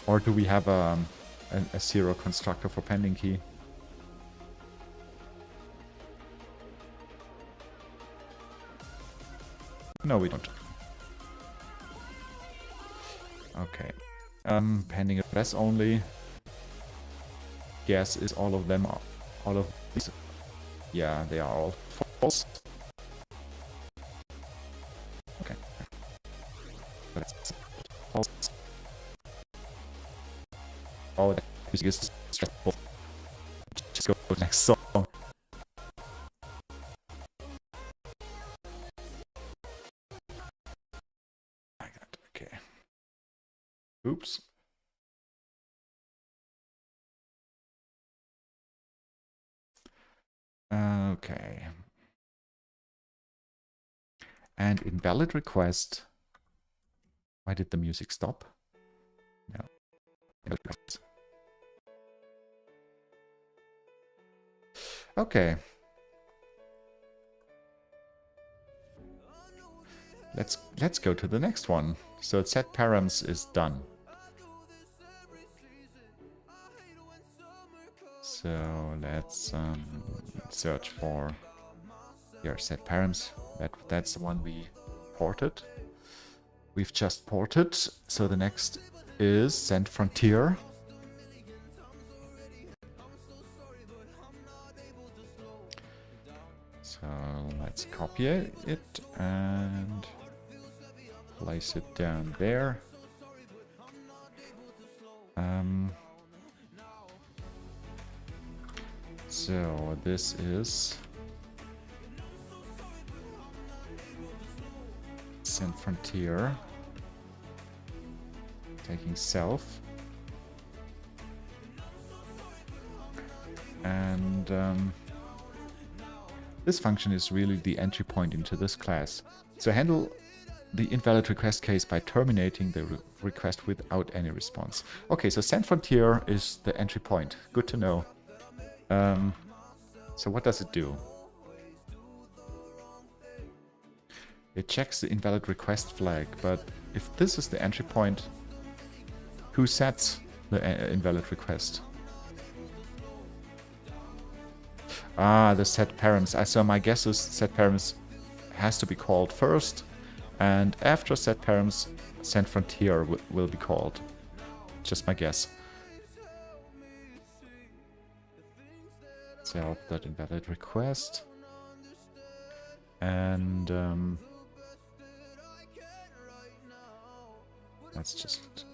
Or do we have a 0 constructor for pending key? No, we don't. Okay. Pending address only. Guess is all of them, all of these. Yeah, they are all false. Okay. That's false. Oh, that music is stressful. Just go to the next song. Okay. Oops. Okay. And invalid request. Why did the music stop? No. Okay. Let's go to the next one. So set params is done. So let's search for here set params. That's the one we ported. We've just ported. So the next is send frontier. So let's copy it and place it down there. So this is send frontier, taking self, and this function is really the entry point into this class. So handle the invalid request case by terminating the request without any response. Okay, so send frontier is the entry point. Good to know. So what does it do? It checks the invalid request flag, but if this is the entry point, who sets the invalid request? Ah, the set params. So my guess is set params has to be called first, and after set params, send frontier will be called. Just my guess. Self.invalid request. And let's just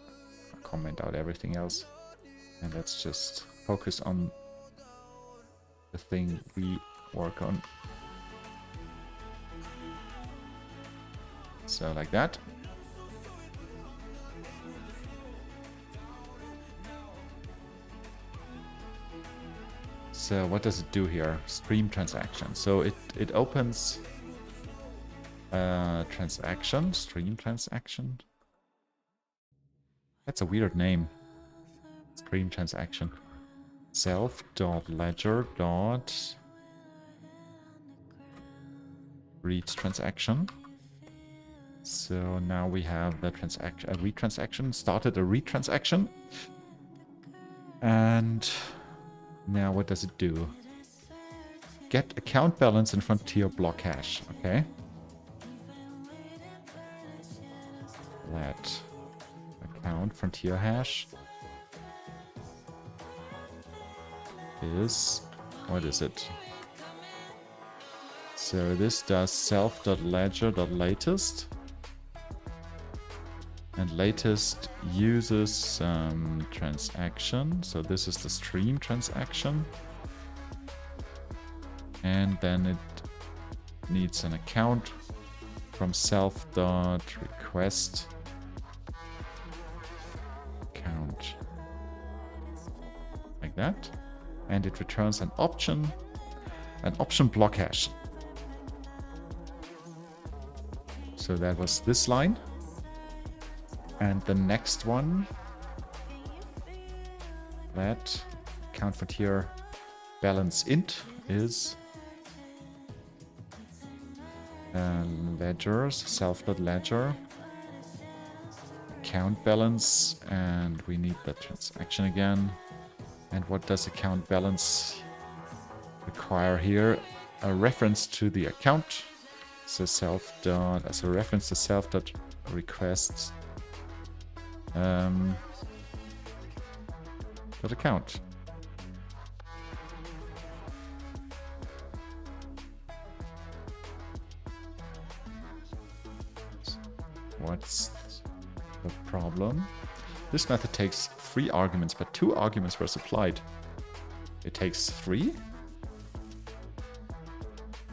comment out everything else. And let's just focus on the thing we work on. So like that. So what does it do here? Stream transaction. So it opens transaction, stream transaction. That's a weird name. Stream transaction. Self.ledger. Read transaction. So now we have the transaction, a read transaction, started a read transaction. And now what does it do? Get account balance in Frontier block hash. Okay. Let account Frontier hash is, what is it? So this does self.ledger.latest. And latest uses transaction. So this is the stream transaction. And then it needs an account from self.request account. Like that. And it returns an option block hash. So that was this line. And the next one, that account Frontier balance int is ledgers, self.ledger, account balance, and we need the transaction again. And what does account balance require here? A reference to the account. So as a reference to self.request account. What's the problem? This method takes 3 arguments, but 2 arguments were supplied. It takes 3.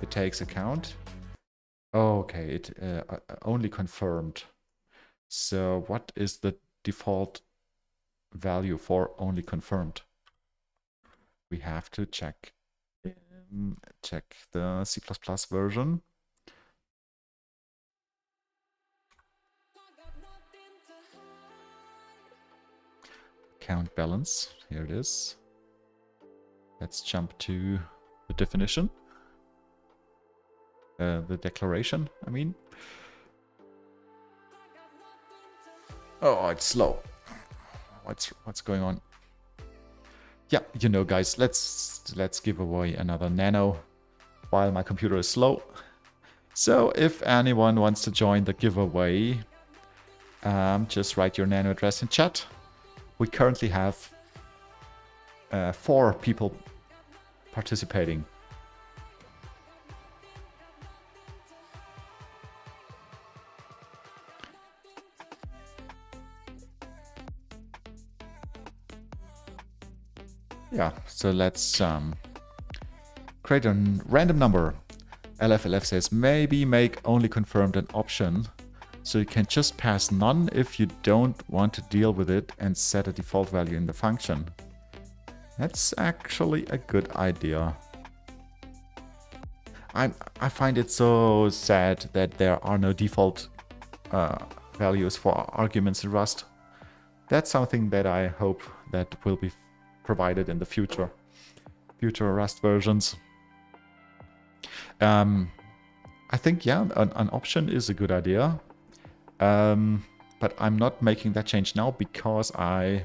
It takes account. Oh, okay, it only confirmed. So what is the default value for only confirmed? We have to check the C++ version. Account balance, here it is. Let's jump to the definition. The declaration, I mean. Oh, it's slow. What's going on? Yeah, you know, guys, let's give away another Nano while my computer is slow. So if anyone wants to join the giveaway, just write your Nano address in chat. We currently have 4 people participating. Yeah, so let's create a random number. LFLF says maybe make only confirmed an option. So you can just pass none if you don't want to deal with it and set a default value in the function. That's actually a good idea. I find it so sad that there are no default values for arguments in Rust. That's something that I hope that will be provided in the future Rust versions. I think, yeah, an option is a good idea. But I'm not making that change now because I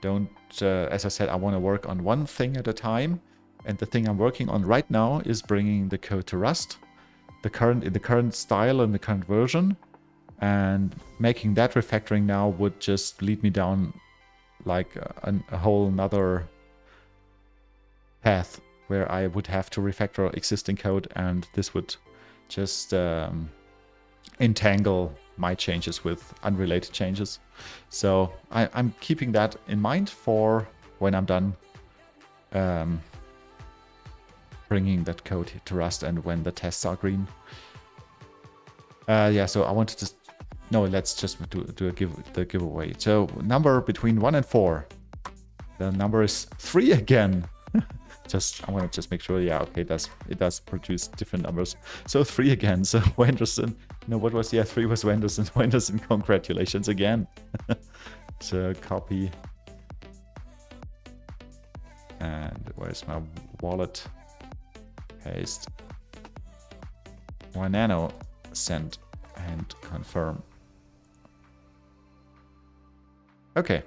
don't, as I said, I want to work on one thing at a time. And the thing I'm working on right now is bringing the code to Rust, in the current style and the current version. And making that refactoring now would just lead me down like a whole nother path where I would have to refactor existing code, and this would just entangle my changes with unrelated changes. So I'm keeping that in mind for when I'm done bringing that code to Rust and when the tests are green. Yeah, so I wanted to... No, let's just do the giveaway. So number between 1 and 4. The number is 3 again. I want to just make sure, yeah, okay, it does produce different numbers. So 3 again. So Wenderson, no, what was, yeah, 3 was Wenderson. Wenderson, congratulations again. So copy. And where's my wallet? Paste. Nano, send and confirm. Okay.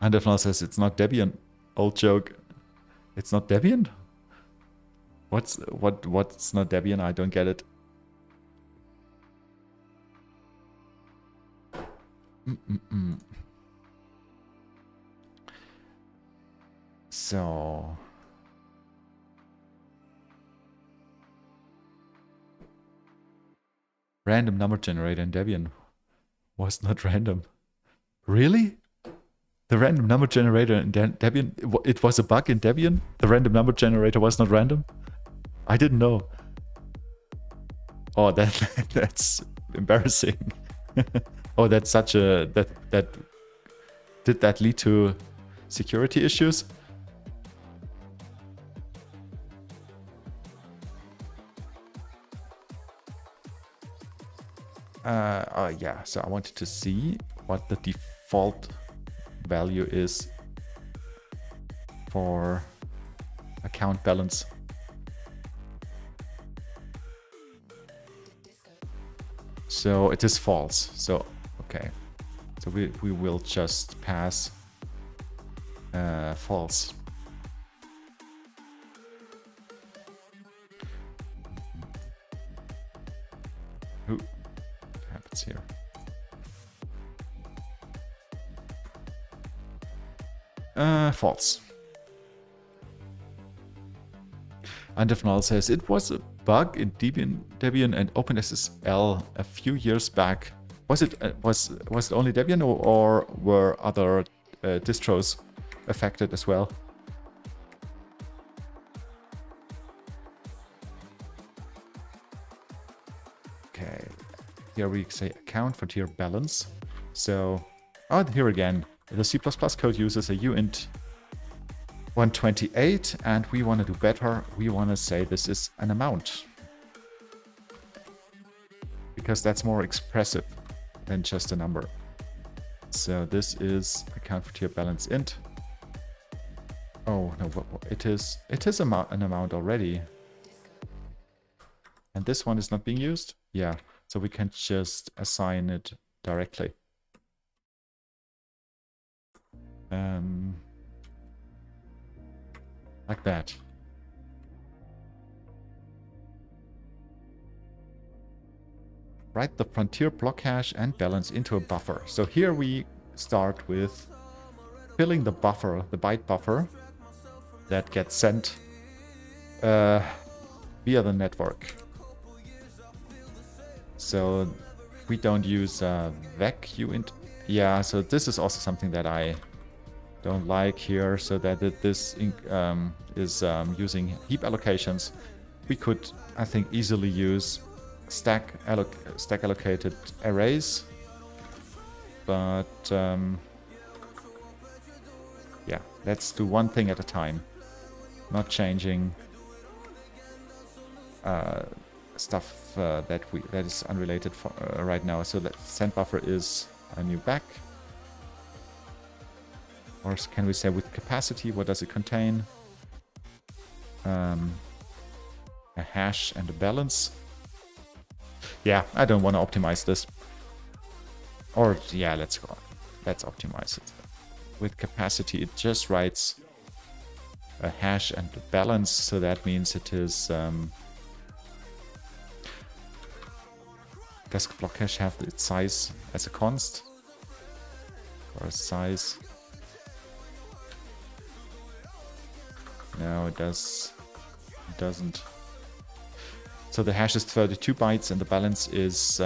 And Defnal says it's not Debian. Old joke. It's not Debian? What's not Debian? I don't get it. So random number generator in Debian was not random. Really? The random number generator in Debian, it was a bug in Debian? The random number generator was not random? I didn't know. Oh, that's embarrassing. Oh, that's such a... Did that lead to security issues? Yeah, so I wanted to see what the default value is for account balance. So it is false. So, okay. So we will just pass false. Ooh, what happens here? False. Undefnal says it was a bug in Debian and OpenSSL a few years back. Was it only Debian or were other distros affected as well? Okay, here we say account for tier balance. So, oh, here again. The C++ code uses a uint 128, and we want to do better. We want to say this is an amount, because that's more expressive than just a number. So this is account for tier balance int. Oh no, it is an amount already, and this one is not being used. Yeah, so we can just assign it directly. Like that. Write the frontier block hash and balance into a buffer. So here we start with filling the buffer, the byte buffer that gets sent via the network. So we don't use vec uint. Yeah, so this is also something that I don't like here, so that this is using heap allocations. We could, I think, easily use stack allocated arrays, but yeah, let's do one thing at a time, not changing stuff that is unrelated for, right now. So that send buffer is a new back. Or can we say with capacity, what does it contain? A hash and a balance. Yeah, I don't want to optimize this. Or yeah, let's optimize it. With capacity, it just writes a hash and a balance, so that means it is... does block hash have its size as a const? Or a size? No, it doesn't. So the hash is 32 bytes and the balance is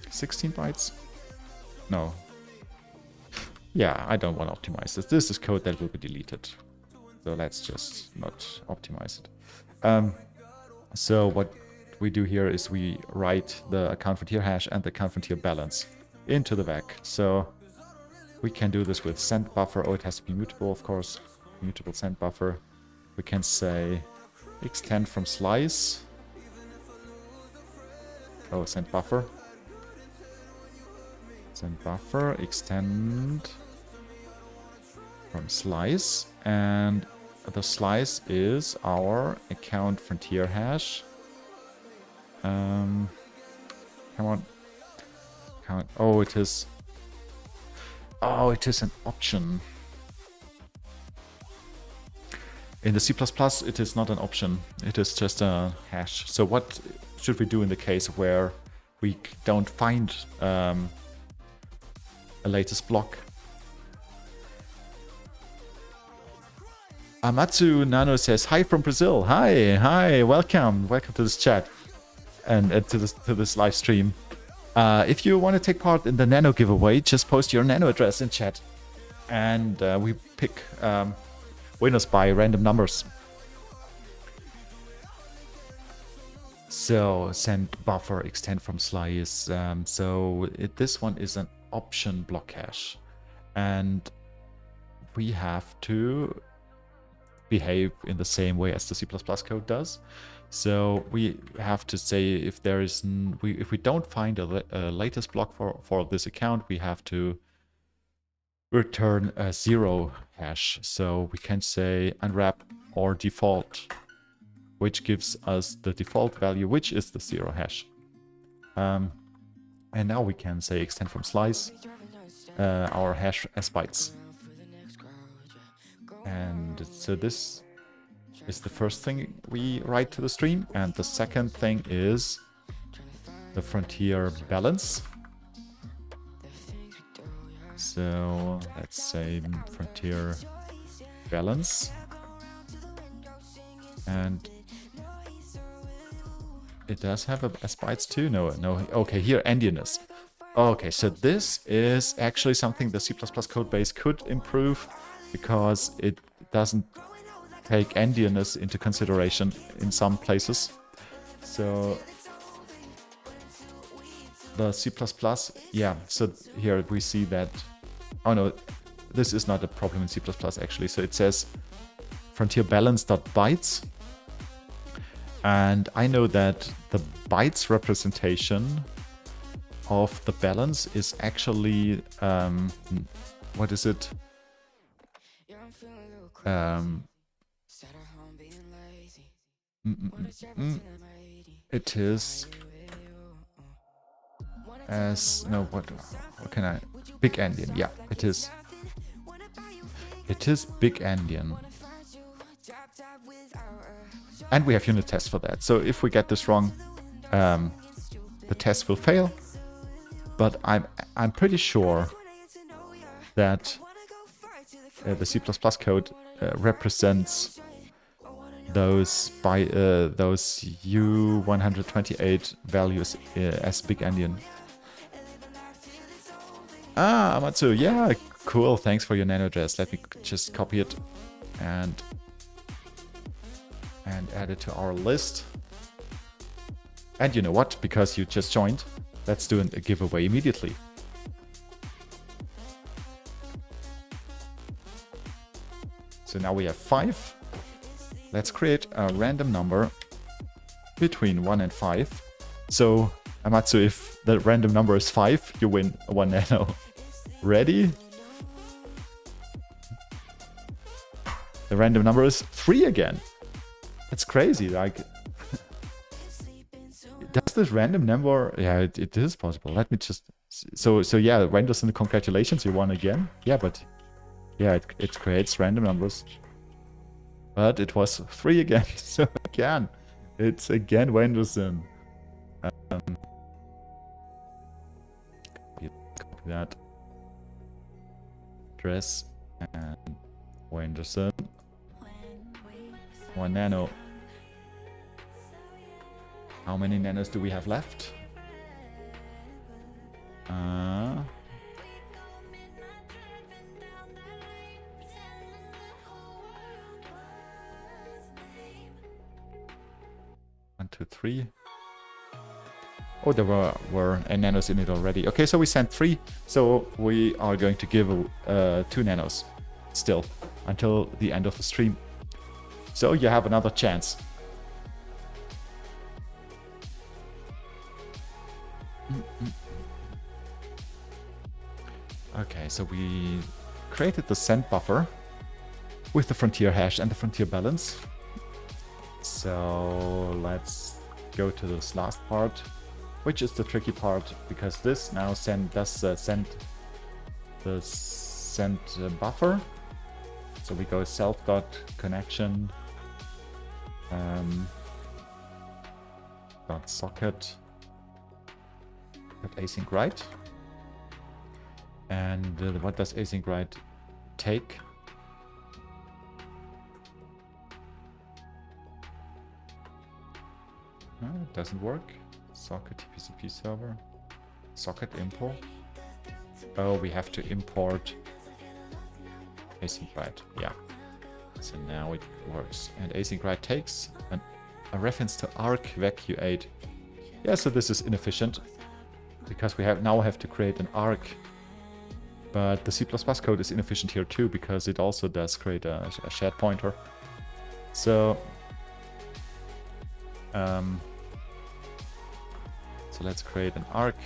16 bytes? No. Yeah, I don't want to optimize this. This is code that will be deleted. So let's just not optimize it. So what we do here is we write the account frontier hash and the account frontier balance into the VAC. So we can do this with send buffer. Oh, it has to be mutable, of course. Mutable send buffer. We can say extend from slice. Oh, send buffer. Send buffer, extend from slice. And the slice is our account frontier hash. Come on. Oh, it is. Oh, it is an option. In the C++, it is not an option. It is just a hash. So what should we do in the case where we don't find a latest block? Amatsu Nano says, hi from Brazil. Hi, welcome to this chat and to this live stream. If you want to take part in the Nano giveaway, just post your Nano address in chat, and we pick winners by random numbers. So send buffer, extend from slice. This one is an option block hash, and we have to behave in the same way as the C++ code does. So we have to say if there is if we don't find a latest block for this account, we have to return a 0 hash. So we can say unwrap or default, which gives us the default value, which is the 0 hash. And now we can say extend from slice our hash as bytes. And so this is the first thing we write to the stream. And the second thing is the frontier balance. So let's say frontier balance. And it does have as bytes too? No. Okay, here endianness. Okay, so this is actually something the C++ code base could improve, because it doesn't take endianness into consideration in some places. So the C++, yeah, so here we see that, oh no, this is not a problem in C++ actually. So it says frontier balance.bytes, and I know that the bytes representation of the balance is actually, what is it? It is as no, what can I, big endian. Yeah, it is big endian, and we have unit tests for that. So if we get this wrong, the test will fail. But I'm pretty sure that the C++ code represents those those U128 values as big endian. Ah, Amatsu, yeah, cool. Thanks for your nano address. Let me just copy it and add it to our list. And you know what? Because you just joined, let's do a giveaway immediately. So now we have 5. Let's create a random number between 1 and 5. So, Amatsu, if the random number is 5, you win 1 nano. Ready? The random number is 3 again. That's crazy. Like, does this random number? Yeah, it is possible. Let me just. So yeah, Wenderson, congratulations, you won again. Yeah, but yeah, it creates random numbers. But it was 3 again. So again, it's again Wenderson. Copy that address and Wenderson. 1 nano. How many nanos do we have left? 3. Oh, there were nanos in it already. Okay, so we sent 3. So we are going to give 2 nanos still until the end of the stream. So you have another chance. Okay, so we created the send buffer with the frontier hash and the frontier balance. So let's go to this last part, which is the tricky part, because this now send buffer. So we go self dot connection dot socket dot async write. And what does async write take? No, it doesn't work. Socket TCP server. Socket import. Oh, we have to import async write. Yeah. So now it works. And async write takes a reference to arc-vacuate. Yeah, so this is inefficient because we now have to create an arc. But the C++ code is inefficient here too, because it also does create a shared pointer. So, so let's create an arc.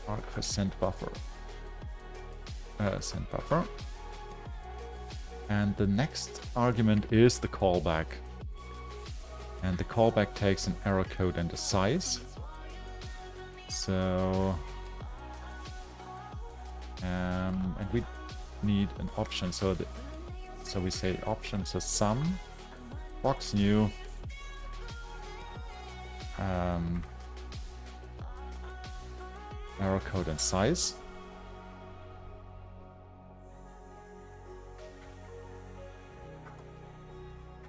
Arc for send buffer. Send buffer. And the next argument is the callback. And the callback takes an error code and a size. So, and we need an option. So we say option, so sum box new error code and size.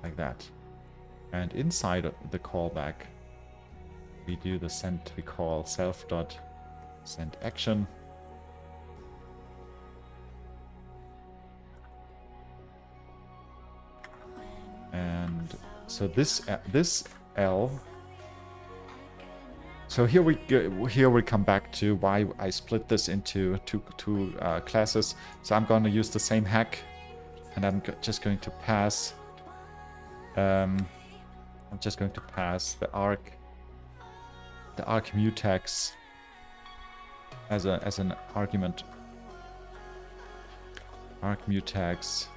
Like that. And inside of the callback, we do the send, we call self.send action. And so this L. So here we come back to why I split this into two classes. So I'm going to use the same hack, and I'm just going to pass. I'm just going to pass the arc mutex as an argument. Arc mutex.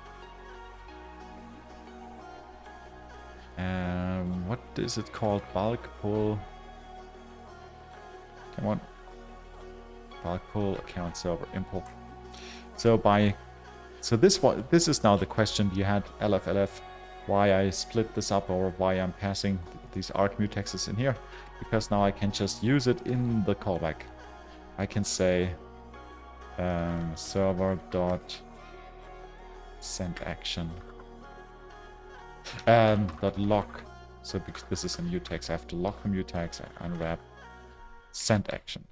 What is it called? Bulk pull. Come on. Bulk pull account server import. So this is now the question you had, LFLF, why I split this up, or why I'm passing these arc mutexes in here, because now I can just use it in the callback. I can say server dot send action dot lock. So because this is a mutex, I have to lock the mutex, unwrap send action.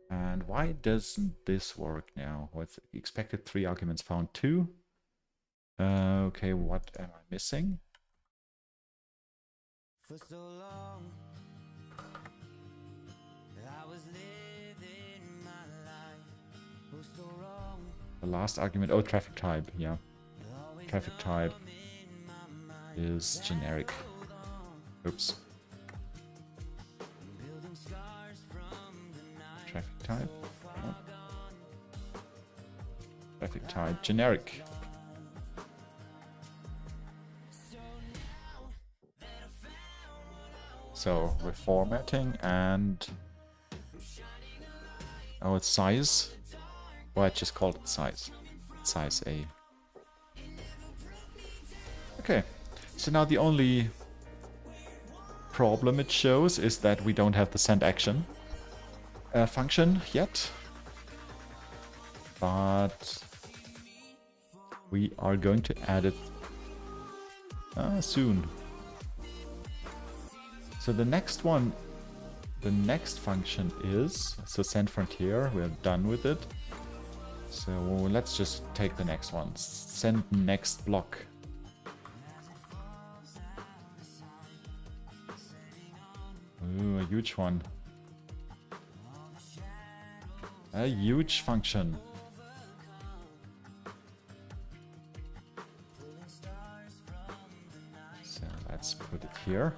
And why doesn't this work now? What's expected 3 arguments, found 2. Okay, what am I missing? For so long, I was living my life. For so wrong. The last argument, oh, traffic type, yeah. Traffic type is generic. Oops. Traffic type. Oh. Traffic type generic. So reformatting and oh, it's size. Well, I just called it size. It's size A. Okay, so now the only problem it shows is that we don't have the send action function yet, but we are going to add it soon. So the next function is, so send frontier, we're done with it. So let's just take the next one. Send next block. Ooh, a huge one. A huge function. So let's put it here.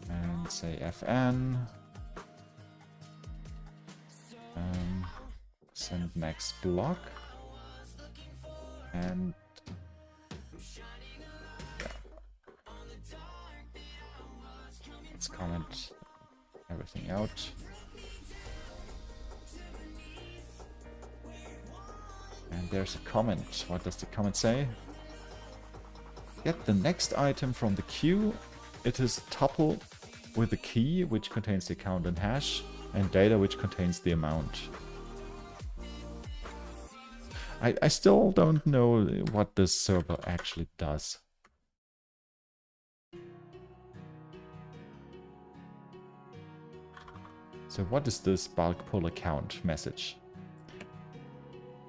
And say fn. Send next block. And let's comment everything out. And there's a comment. What does the comment say? Get the next item from the queue. It is a tuple with a key which contains the account and hash, and data which contains the amount. I still don't know what this server actually does. So what is this bulk pull account message?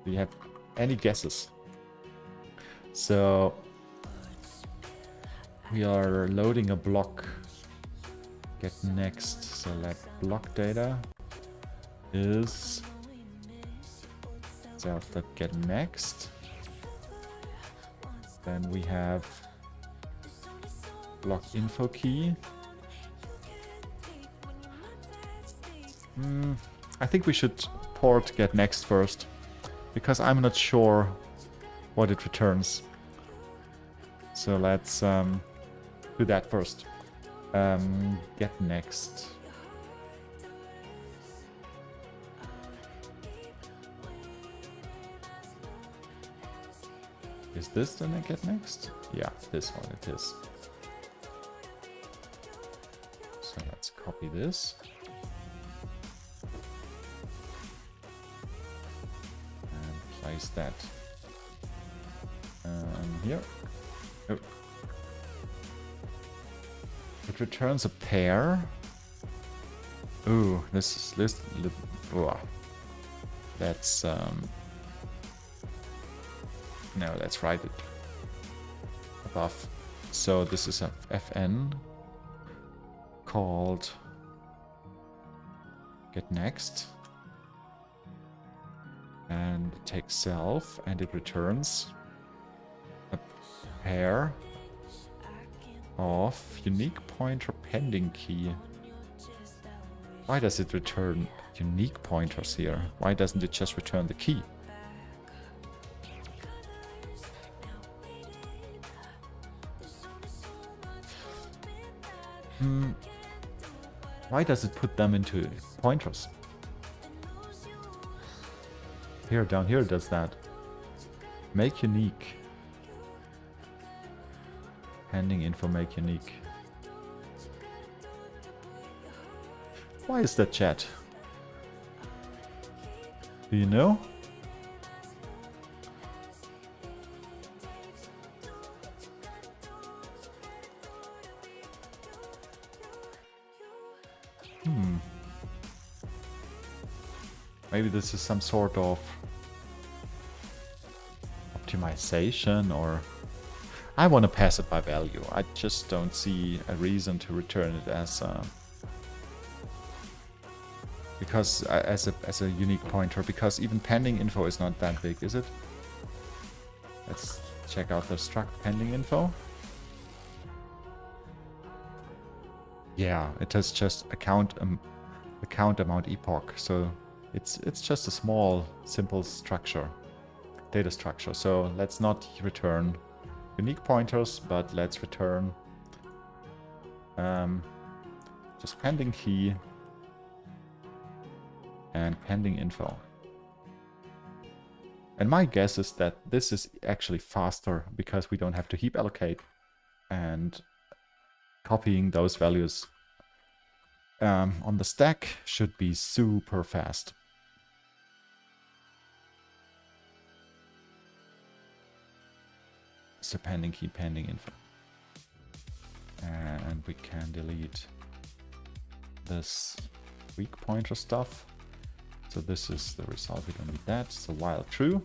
Do you have any guesses? So we are loading a block. Get next. Select block data is self.get next. Then we have block info key. I think we should port get next first, because I'm not sure what it returns. So let's do that first. Get next. Is this the get next? Yeah, this one it is. So let's copy this. And place that here. Oh. It returns a pair. Ooh, this list. That's no, let's write it above. So this is a fn called get next, and it takes self and it returns a pair of unique pointer pending key. Why does it return unique pointers here? Why doesn't it just return the key? Why does it put them into pointers? Here, down here it does that. Make unique. Pending info make unique. Why is that, chat? Do you know? Maybe this is some sort of optimization, or I want to pass it by value. I just don't see a reason to return it as a, because as a unique pointer, because even pending info is not that big, is it? Let's check out the struct pending info. Yeah, it has just account amount epoch, so it's just a small simple structure, data structure. So let's not return unique pointers, but let's return just pending key and pending info. And my guess is that this is actually faster because we don't have to heap allocate, and copying those values on the stack should be super fast. So pending key, pending info. And we can delete this weak pointer stuff. So this is the result. We don't need that. So while true.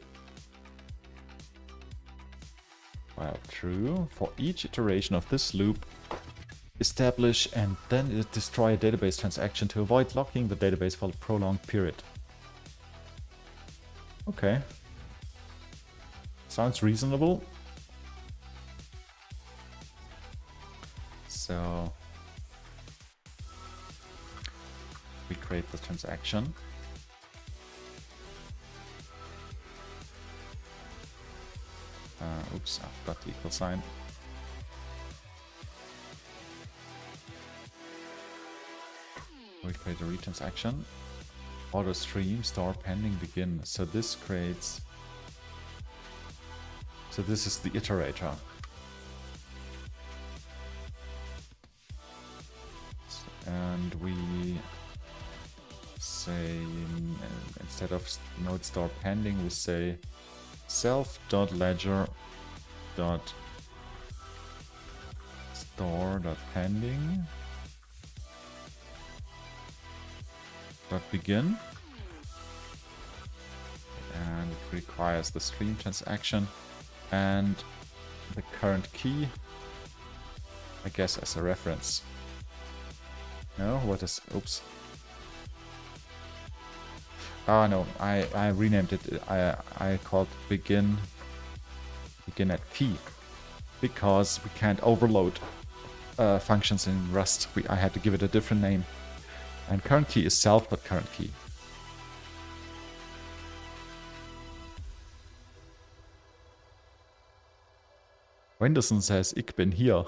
While true. For each iteration of this loop, establish and then destroy a database transaction to avoid locking the database for a prolonged period. Okay. Sounds reasonable. So we create the transaction. Oops, I've got the equal sign. We create a retransaction. Auto stream, store pending, begin. So this creates. So this is the iterator. And we say, instead of node store pending, we say self.ledger.store.pending .begin, and it requires the stream transaction and the current key, I guess, as a reference. No, what is, oops. Oh no, I renamed it. I called begin at key because we can't overload functions in Rust. I had to give it a different name. And current key is self.current key. Wenderson says, "Ich bin hier."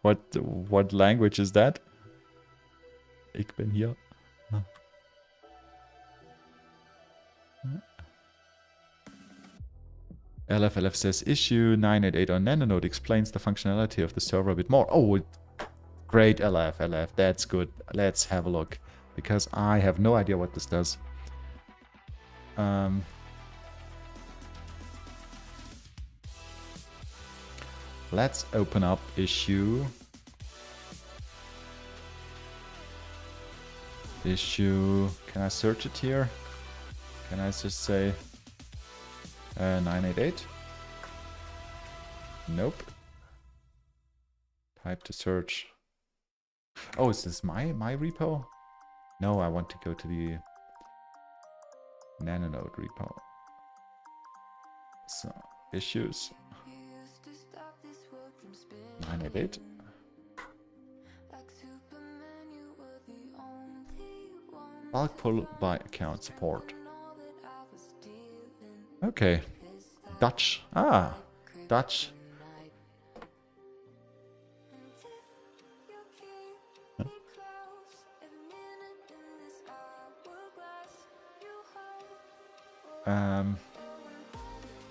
What language is that? Ich bin hier. LFLF says, issue 988 on Nanonode explains the functionality of the server a bit more. Oh, great, LF, that's good. Let's have a look, because I have no idea what this does. Let's open up issue. Can I search it here? Can I just say 988? Nope. Type to search. Oh, is this my repo? No, I want to go to the Nanonode repo. So, issues 988. Bulk pull by account support. Okay. Dutch. Ah, Dutch.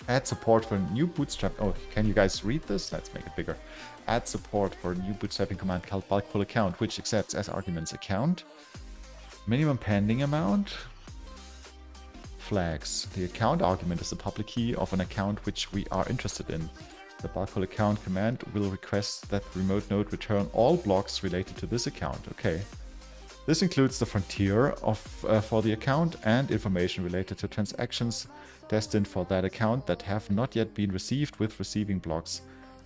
Add support for new bootstrap. Oh, can you guys read this? Let's make it bigger. Add support for a new bootstrapping command called bulk pull account, which accepts as arguments account, minimum pending amount, flags. The account argument is the public key of an account which we are interested in. The bulk pull account command will request that remote node return all blocks related to this account. Okay. This includes the frontier for the account and information related to transactions destined for that account that have not yet been received with receiving blocks.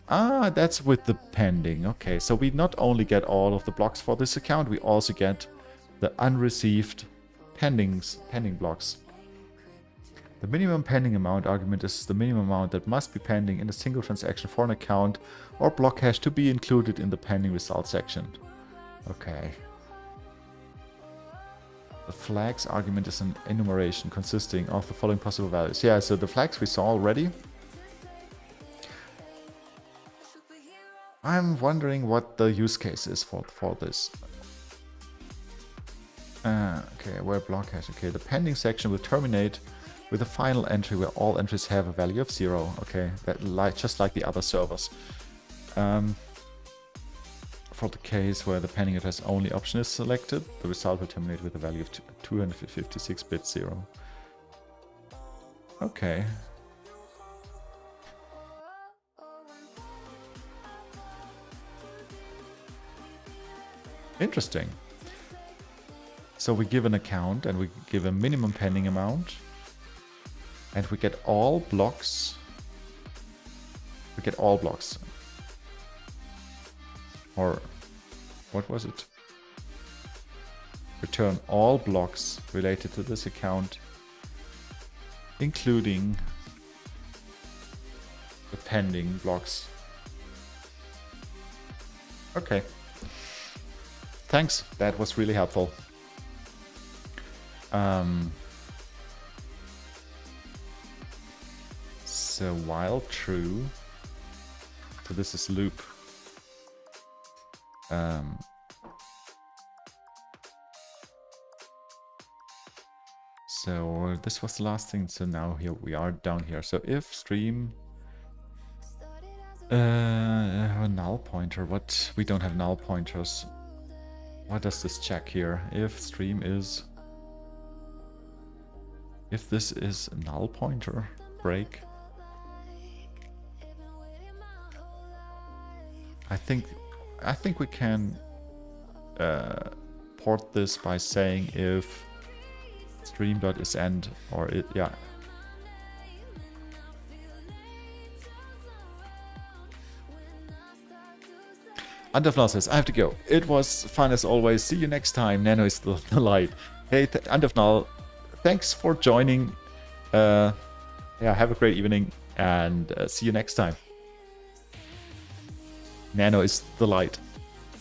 Ah, that's with the pending. Okay, so we not only get all of the blocks for this account, we also get the unreceived pending blocks. The minimum pending amount argument is the minimum amount that must be pending in a single transaction for an account or block hash to be included in the pending result section. Okay. The flags argument is an enumeration consisting of the following possible values. Yeah, so the flags we saw already. I'm wondering what the use case is for this. Okay, where block hash. Okay, the pending section will terminate with a final entry where all entries have a value of 0. Okay, that just like the other servers. For the case where the pending address only option is selected, the result will terminate with a value of 256-bit 0. Okay. Interesting. So we give an account and we give a minimum pending amount. And we get all blocks. We get all blocks. Or what was it? Return all blocks related to this account, including the pending blocks. Okay. Thanks. That was really helpful. So while true, so this is loop. So this was the last thing. So now here we are down here. So if stream a null pointer, what, we don't have null pointers. What does this check here? If stream is, if this is a null pointer break, I think we can port this by saying if stream.isEnd or it, yeah. Underflow says, I have to go. It was fun as always. See you next time. Nano is the light. Hey, Underflow, thanks for joining. Yeah, have a great evening and see you next time. Nano is the light.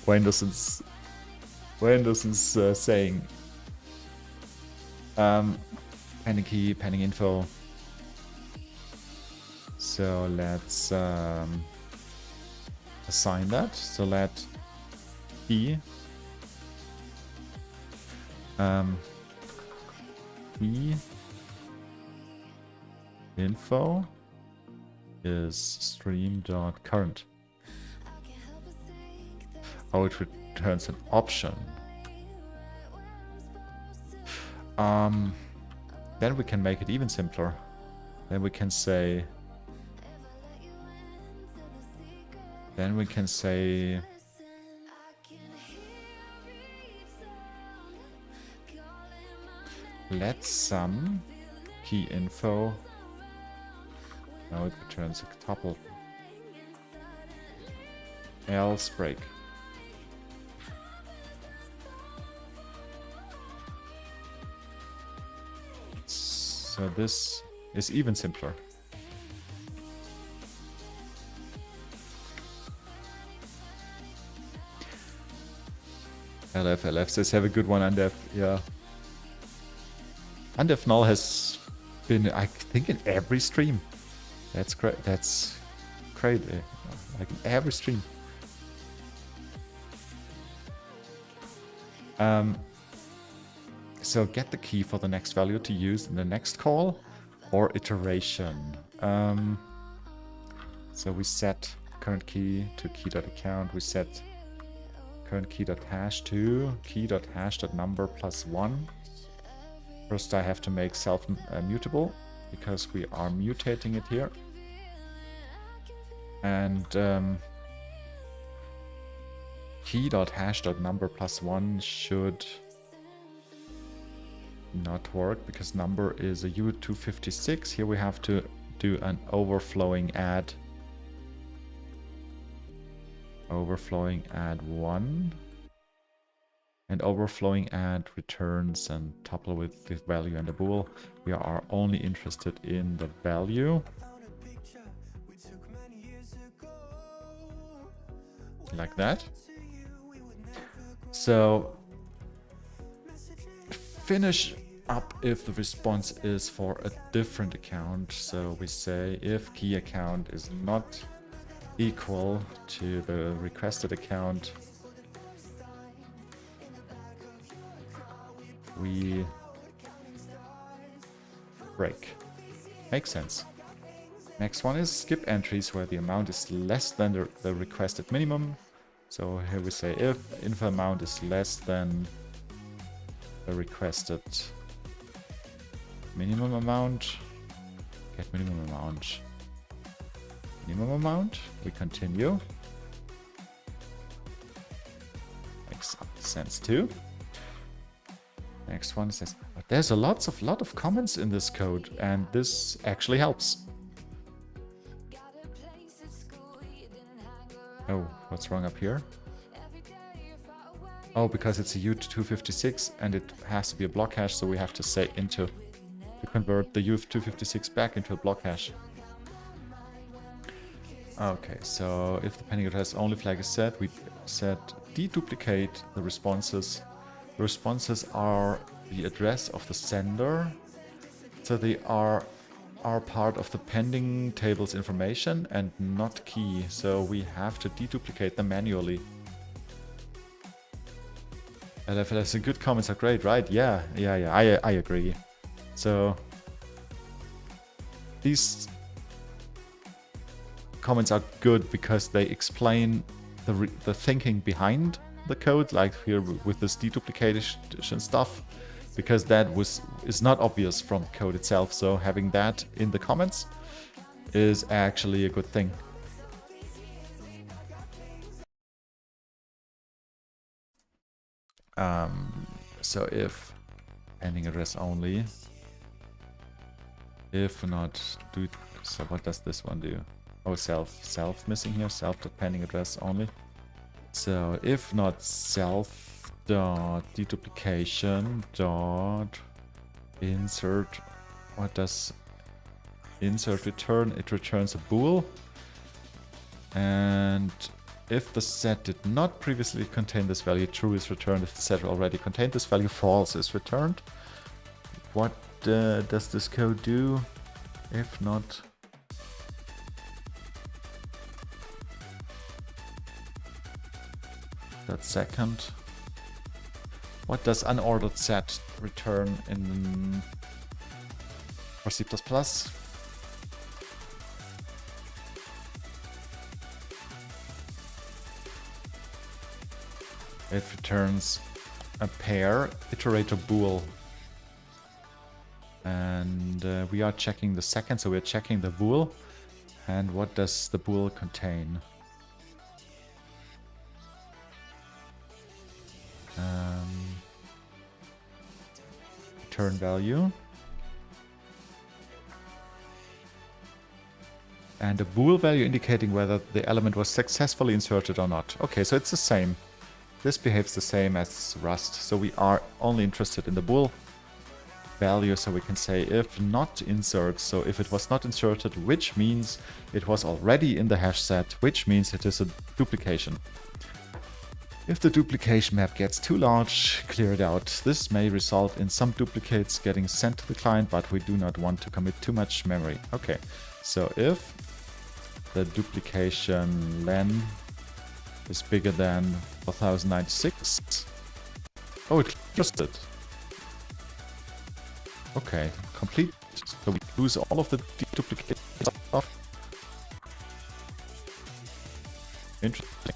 Wenderson's saying pending key, pending info. So let's assign that. So let key key info is stream.current. Oh, it returns an option. Then we can make it even simpler. Then we can say let some key info. Now it returns a tuple. Else break. So this is even simpler. LF says have a good one, Andef. Yeah. Andef Null has been, I think, in every stream. That's great. That's crazy. Like in every stream. So get the key for the next value to use in the next call or iteration. So we set current key to key.account. We set current key.hash to key.hash.number plus 1. First I have to make self-mutable because we are mutating it here. And key.hash.number plus 1 should not work because number is a U256. Here we have to do an overflowing add. Overflowing add 1. And overflowing add returns and tuple with the value and the bool. We are only interested in the value. Like that. So finish up if the response is for a different account. So we say if key account is not equal to the requested account, we break. Makes sense. Next one is skip entries where the amount is less than the requested minimum. So here we say if info amount is less than the requested minimum amount, get minimum amount. Minimum amount, we continue. Makes sense too. Next one says, but there's a lot of comments in this code, and this actually helps. Oh, what's wrong up here? Oh, because it's a U256 and it has to be a block hash, so we have to say to convert the U256 back into a block hash. Okay, so if the pending address only flag is set, we said deduplicate the responses. The responses are the address of the sender, so they are part of the pending table's information and not key, so we have to deduplicate them manually. LFLS, good comments are great, right? Yeah, I agree. So these comments are good because they explain the thinking behind the code, like here with this deduplication stuff, because that is not obvious from the code itself. So having that in the comments is actually a good thing. So if pending address only, if not do, so what does this one do? Oh, self missing here, self.pending address only. So if not self dot deduplication dot insert, what does insert return? It returns a bool. And if the set did not previously contain this value, true is returned. If the set already contained this value, false is returned. What does this code do? If not, that second. What does unordered set return in for C++? It returns a pair iterator bool. And we are checking the second, so we're checking the bool. And what does the bool contain? Return value. And a bool value indicating whether the element was successfully inserted or not. Okay, so it's the same. This behaves the same as Rust, so we are only interested in the bool value, so we can say if not insert, so if it was not inserted, which means it was already in the hash set, which means it is a duplication. If the duplication map gets too large, clear it out. This may result in some duplicates getting sent to the client, but we do not want to commit too much memory. Okay, so if the duplication len is bigger than 1096. Oh, it just did. Okay, complete. So we lose all of the duplicate stuff. Interesting.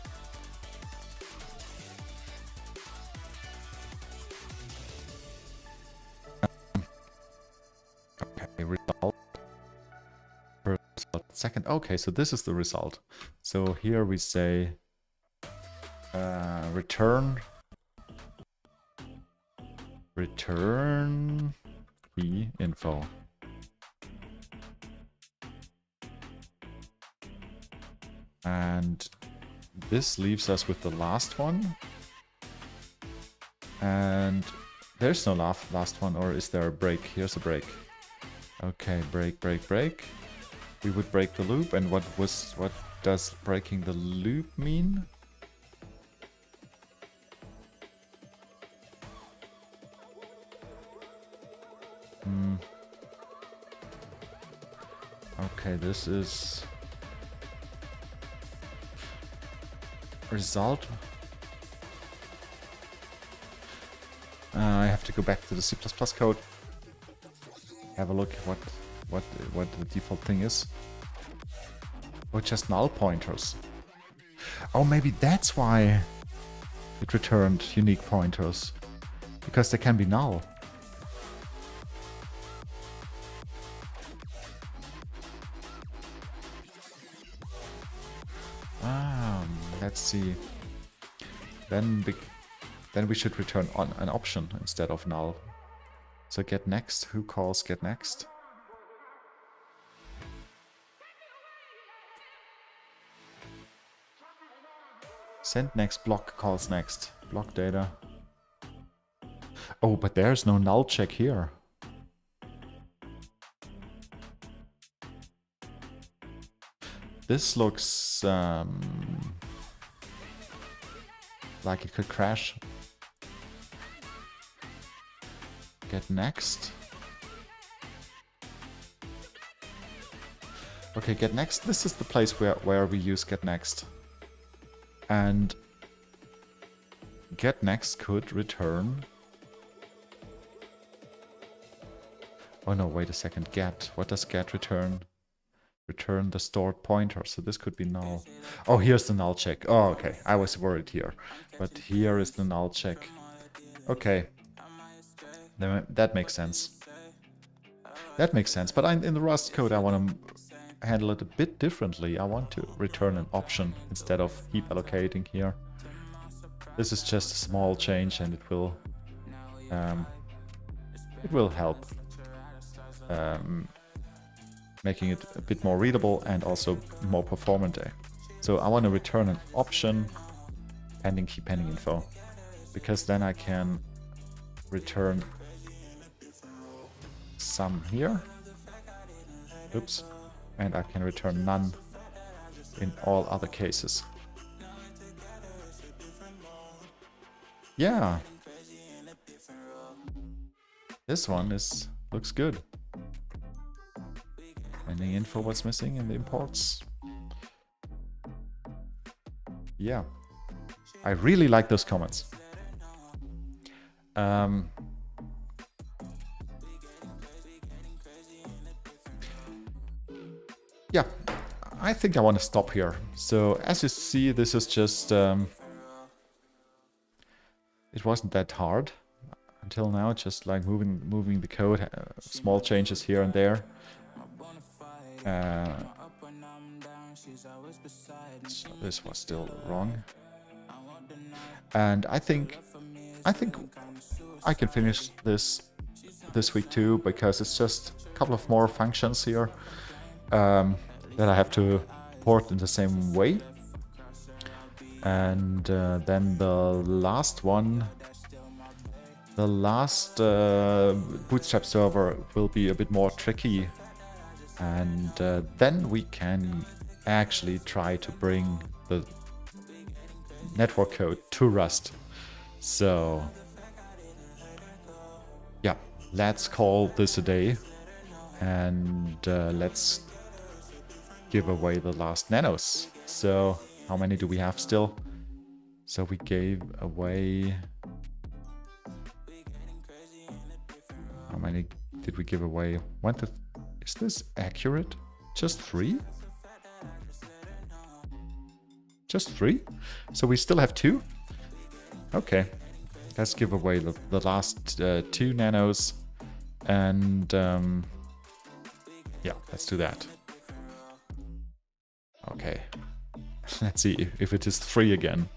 Okay, result. First, second. Okay, so this is the result. So here we say return key info. And this leaves us with the last one. And there's no last one, or is there a break? Here's a break. Okay, break. We would break the loop, and what does breaking the loop mean? Okay, this is result. I have to go back to the C++ code. Have a look at what the default thing is. Or just null pointers. Oh, maybe that's why it returned unique pointers. Because they can be null. Let's see. Then then we should return on an option instead of null. So get next, who calls get next? Send next, block calls next. Block data. Oh, but there's no null check here. This looks like it could crash. Get next. Okay, get next. This is the place where we use get next. And get next could return. Oh no, wait a second. Get. What does get return? Return the stored pointer. So this could be null. Oh, here's the null check. Oh, okay. I was worried here. But here is the null check. Okay. That makes sense. That makes sense. But in the Rust code, I want to handle it a bit differently. I want to return an option instead of heap allocating here. This is just a small change, and it will help making it a bit more readable and also more performant. So I want to return an option pending key pending info, because then I can return some here. Oops. And I can return none in all other cases. Yeah. This one looks good. Pending info, what's missing in the imports. Yeah. I really like those comments. Yeah, I think I want to stop here. So as you see, this is just it wasn't that hard until now. Just like moving the code, small changes here and there. So this was still wrong, and I think I can finish this week too, because it's just a couple of more functions here that I have to port in the same way. And then the last one, the last Bootstrap server will be a bit more tricky. And then we can actually try to bring the network code to Rust. So yeah, let's call this a day. And let's give away the last nanos. So how many do we have still? So we gave away... How many did we give away? Is this accurate? Just 3? Just 3? So we still have 2? Okay. Let's give away the last 2 nanos. And yeah, let's do that. Okay. Let's see if it is 3 again.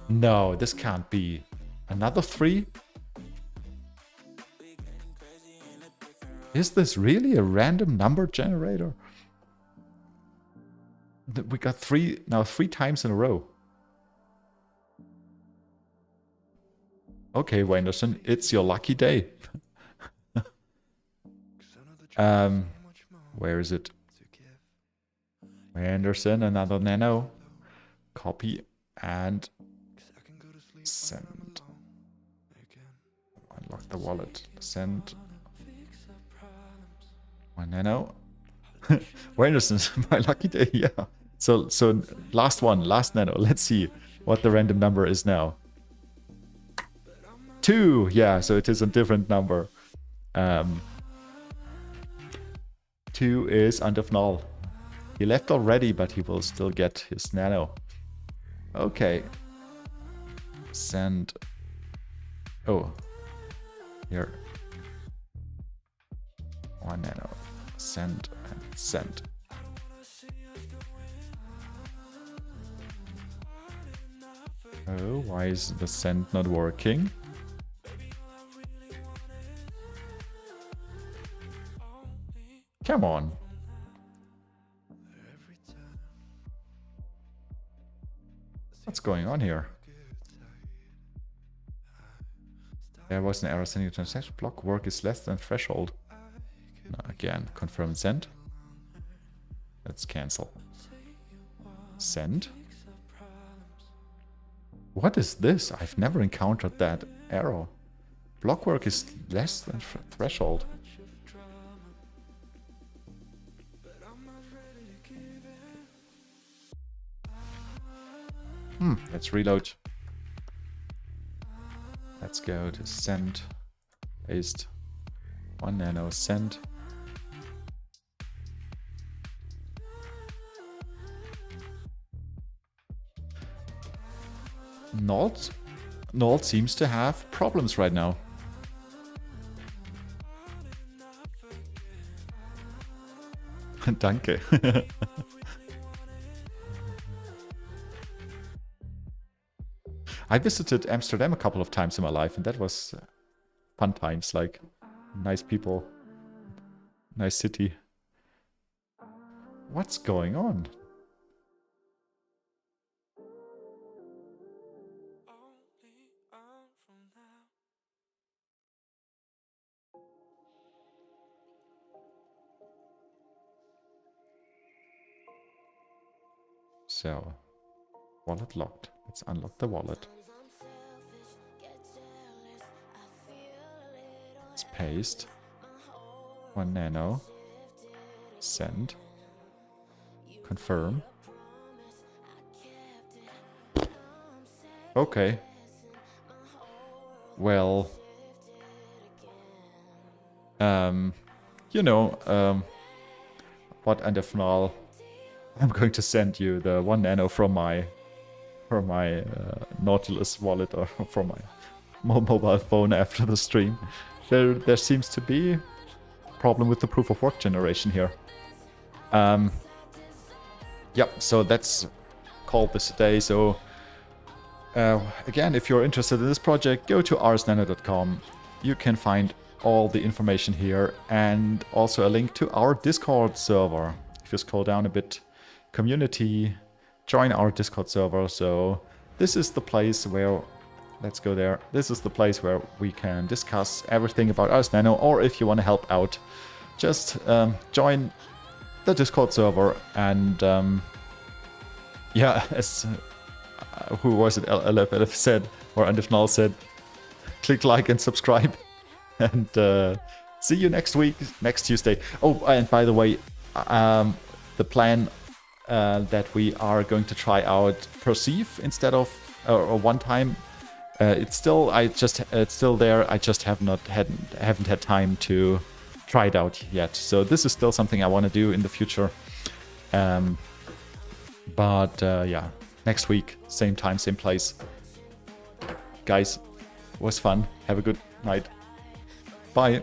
No, this can't be. Another 3? Is this really a random number generator? We got 3 times in a row. Okay, Wenderson, it's your lucky day. Where is it? Anderson, another nano. Copy and send. Unlock the wallet. Send. One nano. Anderson's my lucky day, yeah. So last nano. Let's see what the random number is now. 2, yeah, so it is a different number. 2 is under null. He left already, but he will still get his nano. Okay. Send. Oh. Here. 1 nano. Send and send. Oh, why is the send not working? Come on. What's going on here? There was an error sending a transaction. Block work is less than threshold. No, again, confirm and send. Let's cancel. Send. What is this? I've never encountered that error. Block work is less than threshold. Let's reload. Let's go to send. Paste. 1 nano send. Nalt seems to have problems right now. Danke. I visited Amsterdam a couple of times in my life, and that was fun times, like nice people, nice city. What's going on? So, wallet locked. Let's unlock the wallet. Let's paste. 1 nano. Send. Confirm. Okay. Well. You know, what end of null. I'm going to send you the 1 nano from my Nautilus wallet or from my mobile phone after the stream. There seems to be a problem with the proof of work generation here. Yep, so that's called this today. So again, if you're interested in this project, go to rsnano.com. You can find all the information here and also a link to our Discord server. If you scroll down a bit, community, join our Discord server. So this is the place where, let's go there. This is the place where we can discuss everything about Ars Nano, or if you want to help out, just join the Discord server and yeah, as who was it, LFLF said, or Andifnal said, click like and subscribe, and see you next week, next Tuesday. Oh, and by the way, the plan that we are going to try out Perceive instead of or one time. It's still there. I just haven't had time to try it out yet. So this is still something I want to do in the future. But yeah, next week, same time, same place. Guys, it was fun. Have a good night. Bye.